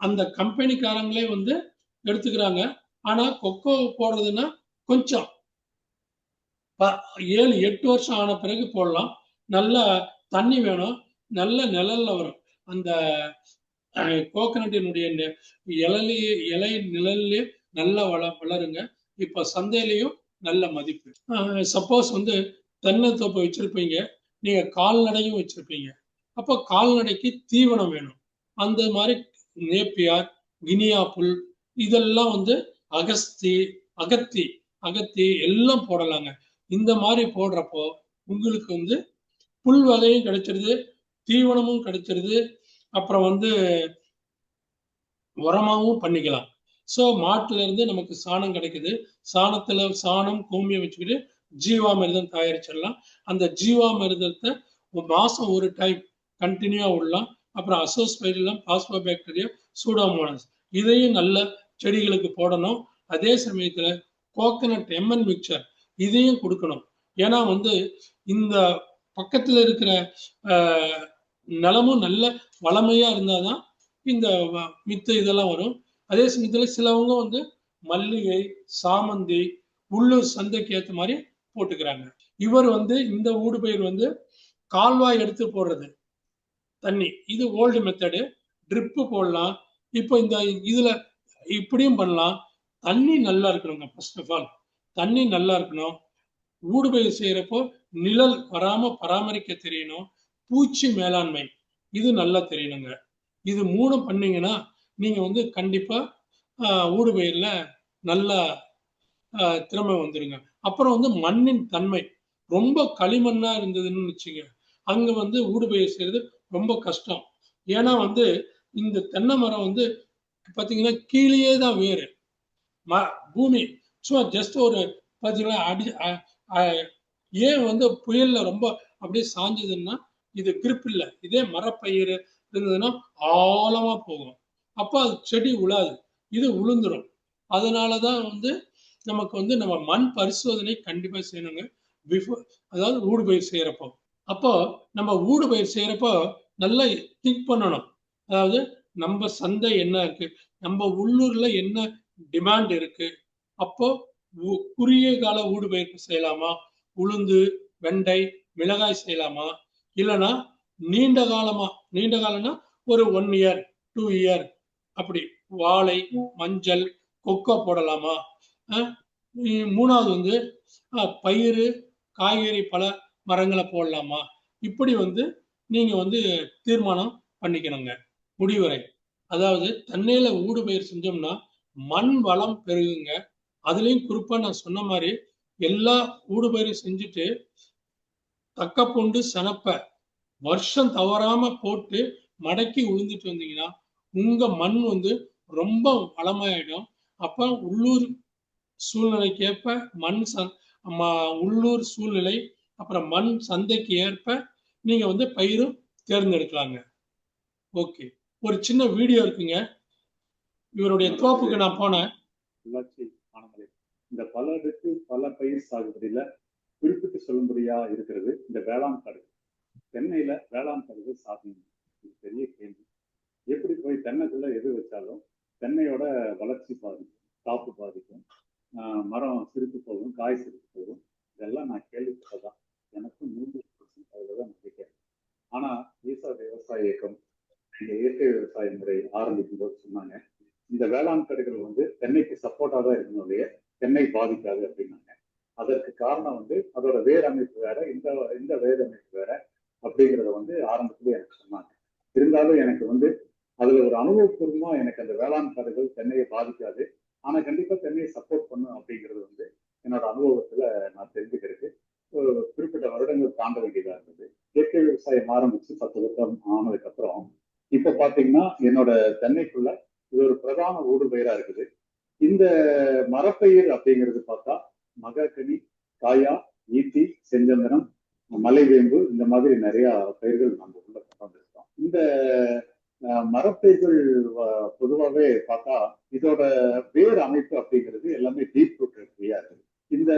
அந்த கம்பெனிக்காரங்களே வந்து எடுத்துக்கிறாங்க. ஆனா கொக்கோ போடுறதுன்னா கொஞ்சம் 7-8 வருஷம் ஆன பிறகு போடலாம். நல்ல தண்ணி வேணும், நல்ல நிழல்ல வரும். அந்த கோகனட்டினுடைய இலை நிழல்லே நல்லா வளருங்க. இப்ப சந்தையிலையும் நல்ல மதிப்பு. சப்போஸ் வந்து தென்னை தோப்பு வச்சிருப்பீங்க, நீங்க கால்நடையும் வச்சிருப்பீங்க. அப்போ கால்நடைக்கு தீவனம் வேணும். அந்த மாதிரி நேப்பியார், கினியா புல், இதெல்லாம் வந்து அகத்தி எல்லாம் போடலாங்க. இந்த மாதிரி போடுறப்போ உங்களுக்கு வந்து புல் வகையும் கிடைச்சிருது, தீவனமும் கிடைச்சிருது, அப்புறம் வந்து உரமாகவும் பண்ணிக்கலாம். ஸோ மாட்டுல இருந்து நமக்கு சாணம் கிடைக்குது. சாணம் கோமியம் வச்சுக்கிட்டு ஜீவாமிர்தம் தயாரிச்சிடலாம். அந்த ஜீவாமிர்தத்தை மாசம் ஒரு டைம் கண்டினியூவா விடலாம். அப்புறம் அசோஸ்பைரிலம், பாஸ்போபாக்டீரியா, சூடோமோனாஸ் இதையும் நல்ல செடிகளுக்கு போடணும். அதே சமயத்துல கோகனட் எம்என் மிக்சர் இதையும் கொடுக்கணும். ஏன்னா வந்து இந்த பக்கத்துல இருக்கிற நிலமும் நல்ல வளமையா இருந்தாதான் இந்த இதெல்லாம் வரும். அதே சமயத்துல சிலவங்க வந்து மல்லிகை, சாமந்தி உள்ளூர் சந்தைக்கு ஏற்ற மாதிரி போட்டுக்கிறாங்க. இவர் வந்து இந்த ஊடுபயிர் வந்து கால்வாய் எடுத்து போடுறது தண்ணி, இது ஓல்டு மெத்தடு. ட்ரிப்பு போடலாம். இப்போ இந்த இதுல இப்படியும் பண்ணலாம். தண்ணி நல்லா இருக்கணுங்க. ஃபர்ஸ்ட் ஆஃப் ஆல் தண்ணி நல்லா இருக்கணும். ஊடுபயிர் செய்யறப்போ நிழல் வராம பராமரிக்க தெரியணும். பூச்சி மேலாண்மை இது நல்லா தெரியணுங்க. இது 3 பண்ணீங்கன்னா நீங்க வந்து கண்டிப்பா ஊடுபயிர்ல நல்லா திறமை வந்துருங்க. அப்புறம் வந்து மண்ணின் தன்மை, ரொம்ப களிமண்ணா இருந்ததுன்னு வச்சுங்க, அங்க வந்து ஊடுபயிர் செய்யறது ரொம்ப கஷ்டம். ஏன்னா வந்து இந்த தென்னை மரம் வந்து பாத்தீங்கன்னா கீழேயே தான் வேறு. பூமி சும்மா ஜஸ்ட் ஒரு பாத்தீங்கன்னா ஏன் வந்து புயல்ல ரொம்ப அப்படியே சாஞ்சதுன்னா இது கிரிப் இல்லை. இதே மரப்பயிர் இருந்ததுன்னா ஆழமா போகும். அப்ப அது செடி உழாது, இது உளுந்துரும். அதனாலதான் வந்து நமக்கு வந்து நம்ம மண் பரிசோதனை கண்டிப்பா செய்யணுங்க. பிஃபோர் அதாவது ஊடுபயிர் செய்யறப்போ. அப்போ நம்ம ஊடுபயிர் செய்யறப்போ நல்லா திங்க் பண்ணணும். அதாவது நம்ம சந்தை என்ன இருக்கு, நம்ம உள்ளூர்ல என்ன டிமாண்ட் இருக்கு, அப்போ குறுகிய கால ஊடுபயிர் செய்யலாமா, உளுந்து, வெண்டை, மிளகாய் செய்யலாமா, இல்லைன்னா நீண்ட காலமா, நீண்ட காலம்னா ஒரு 1 இயர் 2 இயர் அப்படி வாழை, மஞ்சள், கொக்கோ போடலாமா, மூணாவது வந்து பயிறு, காய்கறி, பல மரங்களை போடலாமா, இப்படி வந்து நீங்க வந்து தீர்மானம் பண்ணிக்கணுங்க. முடிவுரை, அதாவது தென்னையில ஊடுபயிர் செஞ்சோம்னா மண் வளம் பெருகுங்க. அதுலயும் குறிப்பா நான் சொன்ன மாதிரி எல்லா ஊடுபயிரும் செஞ்சுட்டு தக்கப்பூண்டு சனப்ப வருஷம் தவறாம போட்டு மடக்கி உழுந்துட்டு வந்தீங்கன்னா உங்க மண் வந்து ரொம்ப வளமாயிடும். அப்ப உள்ளூர் சூழ்நிலைக்கு ஏற்ப உள்ளூர் சூழ்நிலை, அப்புறம் மண் சந்தைக்கு ஏற்ப நீங்க வந்து பயிரும் தேர்ந்தெடுக்கலாங்க. ஓகே, ஒரு சின்ன வீடியோ இருக்குங்க. இவருடைய தோப்புக்கு நான் போனேன். இந்த பலருக்கு பல பயிர் சாகுபடியில குறிப்பிட்டு சொல்லும்படியா இருக்கிறது இந்த வேளாண் கடுகு. தென்னையில வேளாண் கடுகு சாத்தியம் பெரிய கேள்வி. எப்படி போய் தென்னைக்குள்ள எது வச்சாலும் தென்னையோட வளர்ச்சி பாதிக்கும், காப்பு பாதிக்கும், மரம் சிரித்து போகும், காய் சிரித்து போகும். இதெல்லாம் நான் கேள்விப்பட்டதான். எனக்கும் 100% அதுலதான் நம்பிக்கை. ஆனா ஈசா விவசாய இயக்கம் இந்த இயற்கை விவசாய முறை ஆரம்பிக்கும் போது சொன்னாங்க, இந்த வேளாண் கடுகள் வந்து தென்னைக்கு சப்போர்ட்டா தான் இருக்கணுடைய தென்னை பாதிக்காது அப்படின்னாங்க. அதற்கு காரணம் வந்து அதோட வேர் அமைப்பு வேற, இந்த வேர் அமைப்பு வேற அப்படிங்கிறத வந்து ஆரம்பத்திலே எனக்கு சொன்னாங்க. இருந்தாலும் எனக்கு வந்து அதுல ஒரு அனுபவபூர்வமா எனக்கு அந்த வேளாண் கடுகள் தென்னையை பாதிக்காது, ஆனா கண்டிப்பா தென்னையை சப்போர்ட் பண்ணும் அப்படிங்கிறது வந்து என்னோட அனுபவத்துல நான் தெரிஞ்சுக்கிறதுக்கு ஒரு குறிப்பிட்ட வருடங்கள் தாண்ட வேண்டியதா இருந்தது. இயற்கை விவசாயம் ஆரம்பிச்சு 10 வருடம் ஆனதுக்கு அப்புறம் இப்ப பாத்தீங்கன்னா என்னோட தென்னைக்குள்ள இது ஒரு பிரதான ஊடுபயிரா இருக்குது. இந்த மரப்பயிர் அப்படிங்கிறது பார்த்தா மகாகனி, காயா, ஈட்டி, செஞ்சந்தனம், மலைவேம்பு, இந்த மாதிரி நிறைய பயிர்கள் நம்ம உள்ள கொண்டிருக்கோம். இந்த மரப்பயிர்கள் பொதுவாகவே பார்த்தா இதோட வேர் அமைப்பு அப்படிங்கிறது எல்லாமே டீப் ரூட் ட்ரீயா இருக்குது. இந்த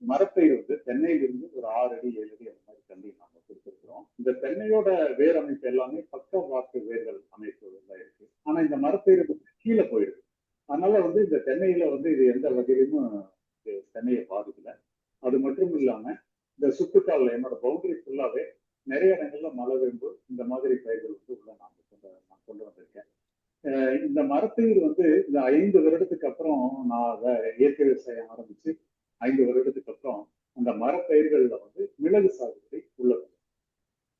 மரப்பயிர் வந்து தென்னையிலிருந்து ஒரு 6 அடி 7 அடி அந்த மாதிரி தண்ணி நாம கொடுத்துருக்கிறோம். இந்த தென்னையோட வேர் அமைப்பு எல்லாமே பக்கவாட்டு வேர்கள் அமைப்பு இருக்கு. ஆனா இந்த மரப்பயிர் கீழே போயிடுது. அதனால வந்து இந்த தென்னையில வந்து இது எந்த வகையிலும் தென்னையை பாதிக்கல. அது மட்டும் இல்லாம இந்த சுற்றுக்கால என்னோட பவுண்டரி ஃபுல்லாவே நிறைய இடங்கள்ல மலைவேம்பு இந்த மாதிரி பயிர்கள் வந்து உள்ள நான் கொண்டு வந்திருக்கேன். இந்த மரப்பயிர் வந்து இந்த 5 வருடத்துக்கு அப்புறம் நான் அதை இயற்கை விவசாயம் ஆரம்பிச்சு 5 வருடத்துக்கு அப்புறம் அந்த மரப்பயிர்கள்ல வந்து மிளகு சாகுபடி உள்ளது.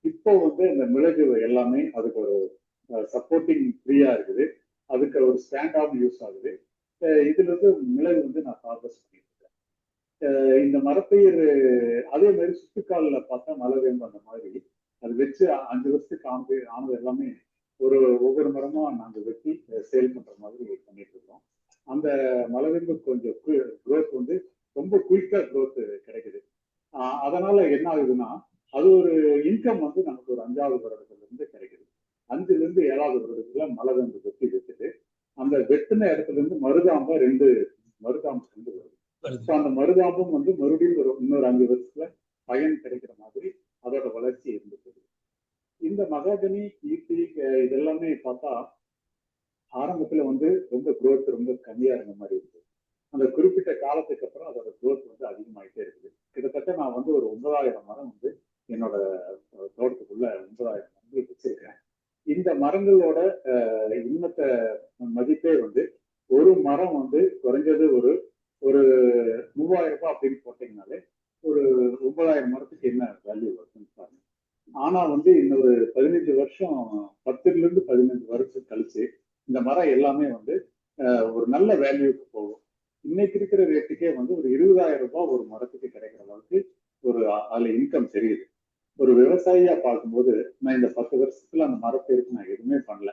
இப்போ வந்து இந்த மிளகு எல்லாமே அதுக்கு ஒரு சப்போர்ட்டிங் ஃப்ரீயா இருக்குது. அதுக்கு ஒரு ஸ்டாண்டாகவும் யூஸ் ஆகுது. இதுல இருந்து மிளகு வந்து நான் ஹார்வெஸ்ட் பண்ணிட்டு இருக்கேன். இந்த மரப்பயிர் அதே மாதிரி சுற்றுக்காலில் பார்த்தா மலைவேம்பு அந்த மாதிரி அது வச்சு 5 வருஷத்துக்கு ஆனது எல்லாமே ஒவ்வொரு மரமா நாங்கள் வெட்டி சேல் பண்ற மாதிரி பண்ணிட்டு இருக்கோம். அந்த மலைவேம்பு கொஞ்சம் க்ரோத் வந்து ரொம்ப குயிக்கா க்ரோத் கிடைக்குது. அதனால என்ன ஆகுதுன்னா அது ஒரு இன்கம் வந்து நமக்கு ஒரு 5வது வருடத்துல இருந்து கிடைக்குது. 5ல இருந்து 7வது வருடத்துல மலைவேம்பு வெட்டி வச்சுட்டு அந்த வெட்டின இடத்துல இருந்து மருதாம்பா 2 மருதாம்பு வருது. அந்த மருதாம்பம் வந்து மறுபடியும் இன்னொரு 5 வருஷத்துல பயன் கிடைக்கிற மாதிரி அதோட வளர்ச்சி இருந்துச்சு. இந்த மகாகனி, ஈட்டி இதெல்லாமே பார்த்தா ஆரம்பத்துல வந்து ரொம்ப குரோத் ரொம்ப கம்மியா இருந்த மாதிரி இருக்கு. அந்த குறிப்பிட்ட காலத்துக்கு அப்புறம் அதோட குரோத் வந்து அதிகமாயிட்டே இருக்குது. கிட்டத்தட்ட நான் வந்து ஒரு 9,000 மரம் வந்து என்னோட தோட்டத்துக்குள்ள 9,000 மரங்கள் வச்சிருக்கேன். இந்த மரங்களோட இன்னத்த மதிப்பே வந்து ஒரு மரம் வந்து குறைஞ்சது ஒரு 3,000 ரூபாய் அப்படின்னு போட்டீங்கனாலே ஒரு 9,000 மரத்துக்கு என்ன வேல்யூ வருதுன்னு பாருங்க. ஆனா வந்து இன்னொரு 15 வருஷம் 10ல இருந்து 15 வருஷம் கழிச்சு இந்த மரம் எல்லாமே வந்து ஒரு நல்ல வேல்யூக்கு போகும். இன்னைக்கு இருக்கிற ரேட்டுக்கே வந்து ஒரு 20,000 ரூபாய் ஒரு மரத்துக்கு கிடைக்கிற அளவுக்கு அதுல இன்கம் தெரியுது. ஒரு விவசாயியா பார்க்கும்போது நான் இந்த 10 வருஷத்துல அந்த மரப்பயிருக்கு நான் எதுவுமே பண்ணல.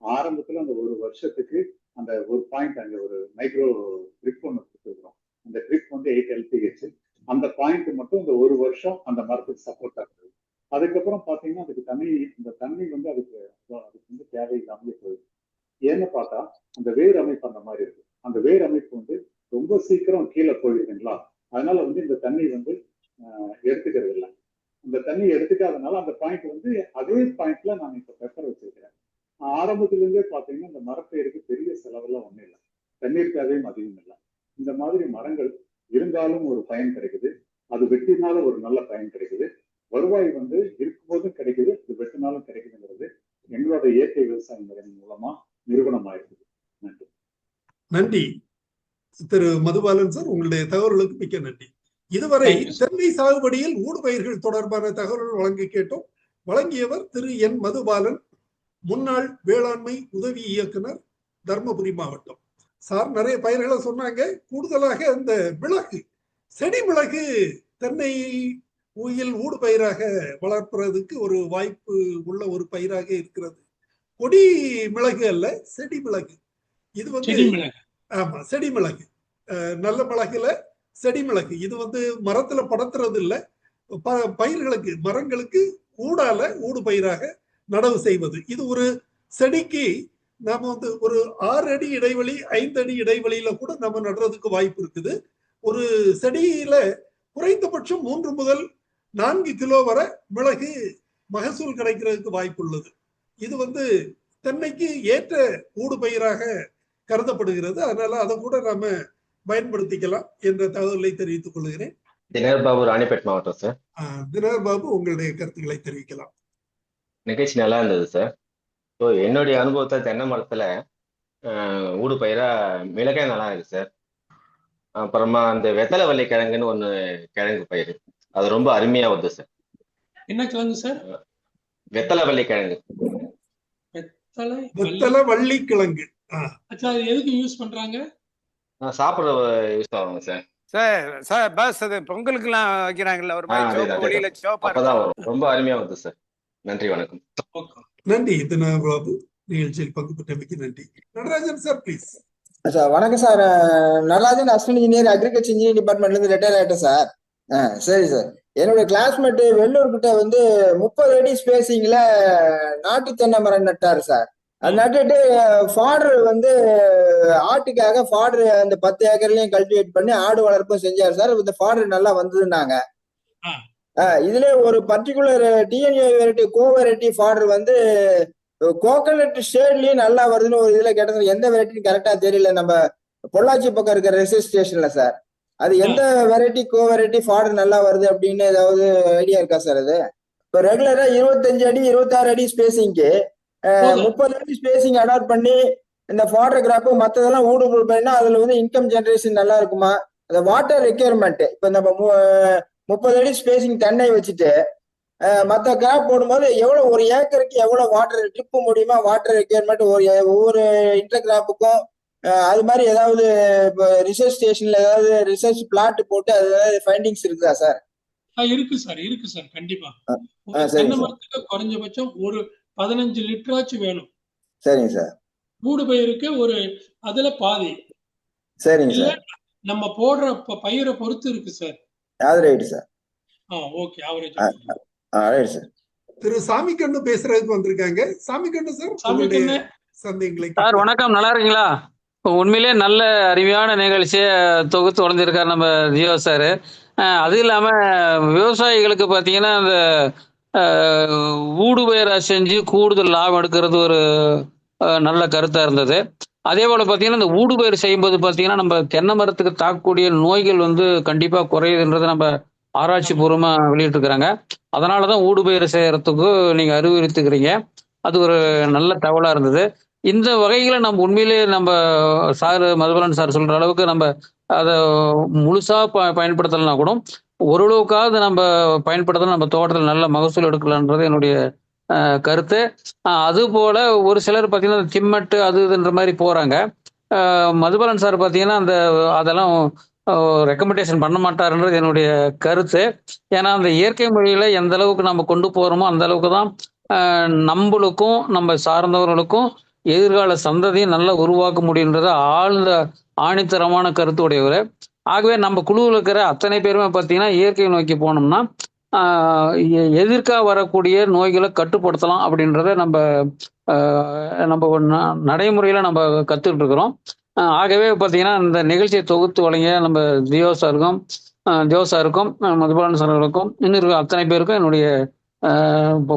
ஆரம்பத்துல அந்த ஒரு வருஷத்துக்கு அந்த ஒரு பாயிண்ட் அங்க ஒரு மைக்ரோ ட்ரிப் ஒன்று கொடுத்துருக்கோம். அந்த ட்ரிப் வந்து 8 LPH. அந்த பாயிண்ட் மட்டும் இந்த ஒரு வருஷம் அந்த மரத்துக்கு சப்போர்ட் ஆகுது. அதுக்கப்புறம் பாத்தீங்கன்னா அந்த தண்ணி வந்து அதுக்கு வந்து தேவையில்லாமலே போயிடுது. ஏன்னு பார்த்தா அந்த வேர் அமைப்பு அந்த மாதிரி இருக்கு. அந்த வேர் அமைப்பு வந்து ரொம்ப சீக்கிரம் கீழே போயிடுதுங்களா, அதனால வந்து இந்த தண்ணி வந்து எடுத்துக்கிறது இல்லை. அந்த தண்ணி எடுத்துக்காதனால அந்த பாயிண்ட் வந்து அதே பாயிண்ட்ல நான் இப்ப பெப்பர் வச்சிருக்கிறேன். ஆரம்பத்துல இருந்தே பாத்தீங்கன்னா இந்த மரப்பயிருக்கு பெரிய செலவெல்லாம் ஒண்ணும் இல்லை, தண்ணீர் தேவையும் அதிகம் இல்லை. இந்த மாதிரி மரங்கள் இருந்தாலும் ஒரு பயன் கிடைக்குது, அது வெட்டினாலும் ஒரு நல்ல பயன் கிடைக்குது, வருவாய் வந்து இருக்கும்போதும் கிடைக்குது, இது வெட்டினாலும் கிடைக்குதுங்கிறது எங்களோட இயற்கை விவசாய முறையின் மூலமா நிறுவனம் ஆயிருக்குது. நன்றி. நன்றி திரு மதுபாலன் சார், உங்களுடைய தகவல்களுக்கு மிக்க நன்றி. இதுவரை தென்னை சாகுபடியில் ஊடுபயிர்கள் தொடர்பான தகவல்கள் வழங்கி கேட்டோம். வழங்கியவர் திரு என் மதுபாலன், முன்னாள் வேளாண்மை உதவி இயக்குனர், தர்மபுரி மாவட்டம். சார் நிறைய பயிர்களை சொன்னாங்க. கூடுதலாக அந்த மிளகு, செடி மிளகு தென்னை உயில் ஊடுபயிராக வளர்ப்பதற்கு ஒரு வாய்ப்பு உள்ள ஒரு பயிராக இருக்கிறது. கொடி மிளகு அல்ல, செடி மிளகு. இது வந்து ஆமா செடி மிளகு, நல்ல மிளகுல செடி மிளகு. இது வந்து மரத்துல படத்துறது இல்லை, பயிர்களுக்கு மரங்களுக்கு ஊடால ஊடு பயிராக நடவு செய்வது. இது ஒரு செடிக்கு நாம வந்து ஒரு 6 அடி இடைவெளி 5 அடி இடைவெளியில கூட நம்ம நடுறதுக்கு வாய்ப்பு இருக்குது. ஒரு செடியில குறைந்தபட்சம் 3 முதல் 4 கிலோ வரை மிளகு மகசூல் கிடைக்கிறதுக்கு வாய்ப்பு உள்ளது. இது வந்து தென்னைக்கு ஏற்ற ஊடு பயிராக கருதப்படுகிறது. அதனால அதை கூட நாம பயன்படுத்திக்கலாம் என்ற தகவலை தெரிவித்துக் கொள்கிறேன். தினகர் பாபு, ராணிப்பேட் மாவட்டம் சார். தினகர் பாபு, உங்களுடைய கருத்துக்களை தெரிவிக்கலாம். நிகழ்ச்சி நல்லா இருந்தது சார். ஸோ என்னுடைய அனுபவத்தை தென்னை மரத்துல ஊடு பயிரா மிளகே நல்லா இருக்கு சார். அப்புறமா அந்த வெத்தலை வள்ளி கிழங்குன்னு ஒன்று கிழங்கு பயிர், அது ரொம்ப அருமையா வருது சார். என்ன கிழங்கு சார்? வெத்தலை வள்ளி கிழங்கு. வெத்தலை வள்ளி கிழங்கு எதுக்கு யூஸ் பண்றாங்க? சாப்பிட யூஸ் ஆகுங்க சார். சார் பஸ் அது பொங்கலுக்கு எல்லாம் வைக்கிறாங்கல்ல, ஒரு அப்பதான் வரும். ரொம்ப அருமையா வருது சார். நன்றி, வணக்கம். நன்றி தினகர் பாபு, நிகழ்ச்சியில் பங்கு பெற்றமைக்கு நன்றி. Natarajan sir please. சார் வணக்கம் sir. Natarajan, assistant engineer, agriculture engineering டிபார்ட்மெண்ட்ல இருந்து ரிட்டையர் ஆயிட்டேன் சார். சரி சார். என்னுடைய கிளாஸ்மேட் வெள்ளூர் கிட்ட வந்து 30 அடி ஸ்பேசிங்ல நாட்டு தென்னை மரம் நட்டாரு சார். அது நட்டுட்டு ஃபாடர் வந்து ஆட்டுக்காக ஃபாடர் அந்த 10 ஏக்கர்லயும் கல்டிவேட் பண்ணி ஆடு வளர்ப்பும் செஞ்சாரு சார். இந்த ஃபாடர் நல்லா வந்ததுன்னாங்க. இதுல ஒரு பர்டிகுலர் டிஎன்ஏ வெரைட்டி, கோ வெரைட்டி ஃபாடர் வந்து கோகனட் ஷேட்லயும் நல்லா வருதுன்னு ஒரு இதுல கேட்டது. எந்த வெரைட்டின்னு கரெக்டா தெரியல, நம்ம பொள்ளாச்சி பக்கம் இருக்கிற ரிசர்ச் ஸ்டேஷன்ல சார். அது எந்த வெரைட்டி கோ வெரைட்டி ஃபாடர் நல்லா வருது அப்படின்னு ஏதாவது ஐடியா இருக்கா சார்? அது இப்போ ரெகுலரா 25 அடி 26 அடி ஸ்பேசிங்க்கு 30 அடி ஸ்பேசிங் அடாப்ட் பண்ணி இந்த ஃபாடர் கிராப் மற்றதெல்லாம் ஊடு பண்ணா அதுல வந்து இன்கம் ஜெனரேஷன் நல்லா இருக்குமா? அந்த வாட்டர் ரெக்யர்மெண்ட் இப்போ நம்ம 30 அடி ஸ்பேசிங் தென்னை வச்சுட்டு மற்ற கிராப் போடும்போது எவ்வளவு, ஒரு ஏக்கருக்கு எவ்வளவு வாட்டர் ட்ரிப் முடியுமா, வாட்டர் ரெக்யர்மெண்ட் ஒவ்வொரு இன்டர் கிராப்புக்கும் அது மாதிரி ஏதாவது ரிசர்ச் ஸ்டேஷன்ல ஏதாவது ரிசர்ச் பிளாட் போட்டு அது ஏதாவது ஃபைண்டிங்ஸ் இருக்குதா சார்? இருக்கு சார், கண்டிப்பா. தென்னை மரத்துக்கு குறைஞ்சபட்சம் ஒரு 15 லிட்டராச்சும் வேணும். சரிங்க சார். ஊடு பயிருக்கு ஒரு அதுல பாதி. சரிங்க சார். நம்ம போடுற பயிரை பொறுத்து இருக்கு சார். அது right sir. Okay, average. Right sir. திரு சாமிக்கண்ணு பேசுறதுக்கு வந்திருக்காங்க. சாமிக்கண்ணு சார், சந்தேகங்களை. சார் வணக்கம், நல்லா இருக்கீங்களா? உண்மையிலே நல்ல அருமையான நிகழ்ச்சியை தொகுத்து வளர்ந்துருக்காரு நம்ம ஜியோ சார். அது இல்லாம விவசாயிகளுக்கு பார்த்தீங்கன்னா அந்த ஊடு பயிரை செஞ்சு கூடுதல் லாபம் எடுக்கிறது ஒரு நல்ல கருத்தா இருந்தது. அதே போல பார்த்தீங்கன்னா இந்த ஊடு பயிர் செய்யும்போது பார்த்தீங்கன்னா நம்ம தென்னை மரத்துக்கு தாக்கக்கூடிய நோய்கள் வந்து கண்டிப்பா குறையுதுன்றதை நம்ம ஆராய்ச்சி பூர்வமா வெளியிட்டு இருக்கிறாங்க. அதனாலதான் ஊடு பயிர் செய்யறதுக்கு நீங்க அறிவுறுத்துக்கிறீங்க. அது ஒரு நல்ல தகவலா இருந்தது. இந்த வகைகளை நம்ம உண்மையிலே நம்ம சார் மதுபாலன் சார் சொல்ற அளவுக்கு நம்ம அதை முழுசா பயன்படுத்தலைன்னா கூட ஓரளவுக்காவது நம்ம பயன்படுத்தலாம், நம்ம தோட்டத்தில் நல்ல மகசூல் எடுக்கலான்றது என்னுடைய கருத்து. அது போல ஒரு சிலர் பார்த்தீங்கன்னா திம்மட்டு அது இதுன்ற மாதிரி போறாங்க. மதுபாலன் சார் பார்த்தீங்கன்னா அதெல்லாம் ரெக்கமெண்டேஷன் பண்ண மாட்டாருன்றது என்னுடைய கருத்து. ஏன்னா அந்த இயற்கை முறையில எந்த அளவுக்கு நம்ம கொண்டு போறோமோ அந்த அளவுக்கு தான் நம்மளுக்கும் நம்ம சார்ந்தவர்களுக்கும் எதிர்கால சந்ததியை நல்லா உருவாக்க முடியுன்றத ஆழ்ந்த ஆணித்தரமான கருத்து உடையவர். ஆகவே நம்ம குழுவில் இருக்கிற அத்தனை பேருமே பார்த்தீங்கன்னா இயற்கையை நோக்கி போனோம்னா எதிர்க்க வரக்கூடிய நோய்களை கட்டுப்படுத்தலாம் அப்படின்றத நம்ம நடைமுறையில் நம்ம கற்றுக்கிட்டு இருக்கிறோம். ஆகவே பார்த்தீங்கன்னா இந்த நிகழ்ச்சியை தொகுத்து வழங்கிய நம்ம ஜியோ சாருக்கும் மதுபாலன் சார்களுக்கும் இன்னும் அத்தனை பேருக்கும் என்னுடைய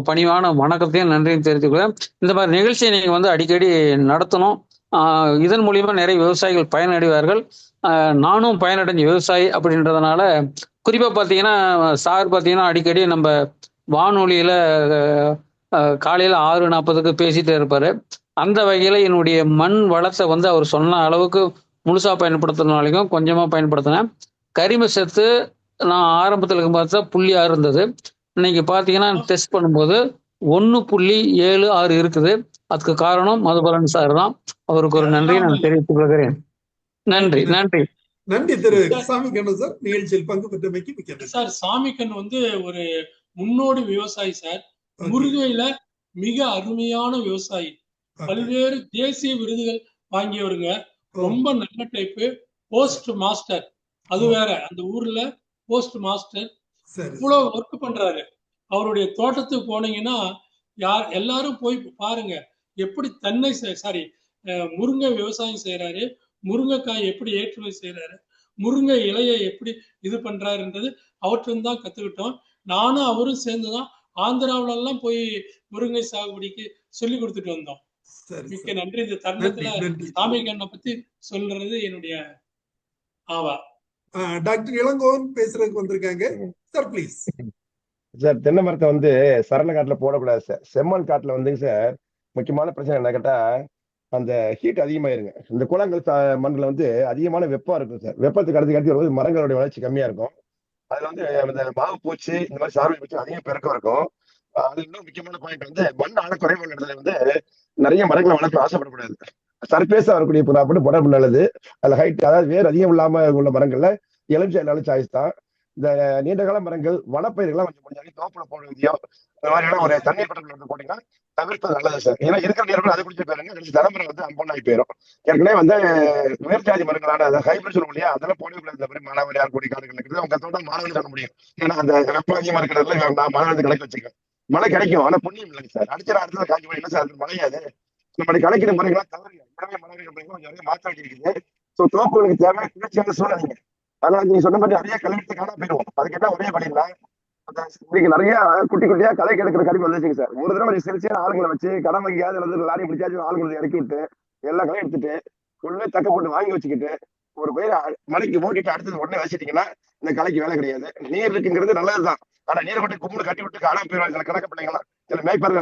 பணிவான வணக்கத்தையும் நன்றியும் தெரிவித்துக்கிறேன். இந்த மாதிரி நிகழ்ச்சியை நீங்கள் வந்து அடிக்கடி நடத்தணும். இதன் மூலியமா நிறைய விவசாயிகள் பயனடைவார்கள். நானும் பயனடைஞ்ச விவசாயி அப்படின்றதுனால குறிப்பாக பார்த்தீங்கன்னா சார் பார்த்தீங்கன்னா அடிக்கடி நம்ம வானொலியில் காலையில் 6:40 பேசிகிட்டே இருப்பார். அந்த வகையில் என்னுடைய மண் வளத்தை வந்து அவர் சொன்ன அளவுக்கு முழுசாக பயன்படுத்துறதுனாலையும் கொஞ்சமாக பயன்படுத்தினேன். கரிம சத்து நான் ஆரம்பத்தில் இருக்கும்போது 0.6 இருந்தது. இன்னைக்கு பார்த்தீங்கன்னா டெஸ்ட் பண்ணும்போது 1.76 இருக்குது. அதுக்கு காரணம் மதுபாலன் சார் தான். அவருக்கு ஒரு நன்றியை நான் தெரிவித்துக் கொள்கிறேன். நன்றி நன்றி நன்றி திரு சாமிக்கண்ணு சார், நிகழ்ச்சியில் பங்கு பெற்றமைக்கு மிக்க சார். சாமிக்கண் வந்து ஒரு முன்னோடி விவசாயி சார். முருகையில மிக அருமையான விவசாயி, பல்வேறு தேசிய விருதுகள் வாங்கியவருங்க. ரொம்ப நல்ல டைப்பு. போஸ்ட் மாஸ்டர், அது வேற, அந்த ஊர்ல போஸ்ட் மாஸ்டர். இவ்வளவு ஒர்க் பண்றாரு. அவருடைய தோட்டத்துக்கு போனீங்கன்னா எல்லாரும் போய் பாருங்க, எப்படி முருங்கை விவசாயம் செய்யறாரு, முருங்கைக்காய் எப்படி ஏற்றுமதி செய்யறாரு, முருங்கை இலையை எப்படி இது பண்றாருன்றது அவற்றின் தான் கத்துக்கிட்டோம். நானும் அவரும் சேர்ந்துதான் ஆந்திராவில எல்லாம் போய் முருங்கை சாகுபடிக்கு சொல்லி கொடுத்துட்டு வந்தோம். மிக்க நன்றி. இந்த தருணத்துல சாமிக்கண்ணை பத்தி சொல்றது என்னுடைய ஆவா. டாக்டர் இளங்கோவன் பேசுறதுக்கு வந்திருக்காங்க சார், ப்ளீஸ். சார், தென்னை மரத்தை வந்து சரண காட்டுல போடக்கூடாது சார். செம்மண் காட்டுல வந்து சார் முக்கியமான பிரச்சனை என்ன கேட்டா, அந்த ஹீட் அதிகமாயிருங்க. இந்த குளங்கள் மண்ணில் வந்து அதிகமான வெப்பம் இருக்கும் சார். வெப்பத்துக்கு அடுத்து வரும்போது மரங்களுடைய வளர்ச்சி கம்மியா இருக்கும். அதுல வந்து இந்த மாவு பூச்சி இந்த மாதிரி சார்பு பூச்சி அதிகம் பெருக்கம் இருக்கும். அது இன்னும் முக்கியமான பாயிண்ட் வந்து மண் ஆழ குறைவான இடத்துல வந்து நிறைய மரங்களை வளர்க்க ஆசைப்படக்கூடாது. சர்பேஸா வரக்கூடிய புறப்பு நல்லது. அதுல ஹைட், அதாவது வேறு அதிகம் இல்லாம உள்ள மரங்கள்ல எலுமிச்சை நல்ல சாய்ஸ் தான். இந்த நீண்டகால மரங்கள் வனப்பயிர்கள்லாம் கொஞ்சம் முடிஞ்சாலும் தோப்புல போட விதியோ இந்த மாதிரியான ஒரு தண்ணீர் பட்டத்தில் போட்டீங்கன்னா தவிர்ப்பது நல்லது சார். ஏன்னா இருக்கிற நேரம் அதை குடிச்சு போயிருங்க, கடைசி தலைமுறை வந்து அம்பொன்னாகி போயிடும். ஏற்கனவே வந்து வேர்ஜாதி மரங்களான அதை ஹைபிரிட் சொல்ல முடியாது, அதெல்லாம் போடவே கூடாது. இந்த மாதிரி மாணவர் கூடி காடுகள் இருக்குது, உங்க தோட்டம் மாணவர்கள் சொல்ல முடியும். ஏன்னா அந்த வெப்பம் அதிகமா இருக்கிறதுல நான் மாணவர்கள் கணக்கு வச்சுக்கேன். மழை கிடைக்கும், ஆனா புண்ணியம் இல்லைங்க சார். அடிச்சிட இடத்துல காஞ்சி போய் இல்லை சார், அது மழையாது. நம்ம கிடைக்கிற முறைகள்லாம் தவறு. உடனே மழை கொஞ்சம் மாற்றாக்கி இருக்குது. ஸோ தோப்புகளுக்கு தேவை குளிர்ச்சியான சூழ்நிலைங்க. அதனால நீங்க சொன்ன மாதிரி நிறைய கழிவுக்கு காண போயிடுவோம். அதுக்கு என்ன ஒரே வழின்னா, இன்னைக்கு நிறைய குட்டி குட்டியா களை எடுக்கிற கருவி வந்துச்சுங்க சார். ஒரு தடவை சிறுசியான ஆளுங்களை வச்சு கடன் வாங்கியாவது லாரி பிடிச்சாச்சு ஆளுங்களை இறக்கி விட்டு எல்லா களையும் எடுத்துட்டு உடனே தக்க போட்டு வாங்கி வச்சுக்கிட்டு ஒரு பயிர் மலைக்கு ஓட்டிட்டு அடுத்தது உடனே வச்சுட்டீங்கன்னா இந்த கலைக்கு வேலை கிடையாது. நீர் இருக்குங்கிறது நல்லதுதான். ஆனா நீரை மட்டும் கும்பிடு கட்டி விட்டு காணாம போயிடுவாங்க சில கணக்கு பிள்ளைங்களாம். சில மேய்ப்பர்கள்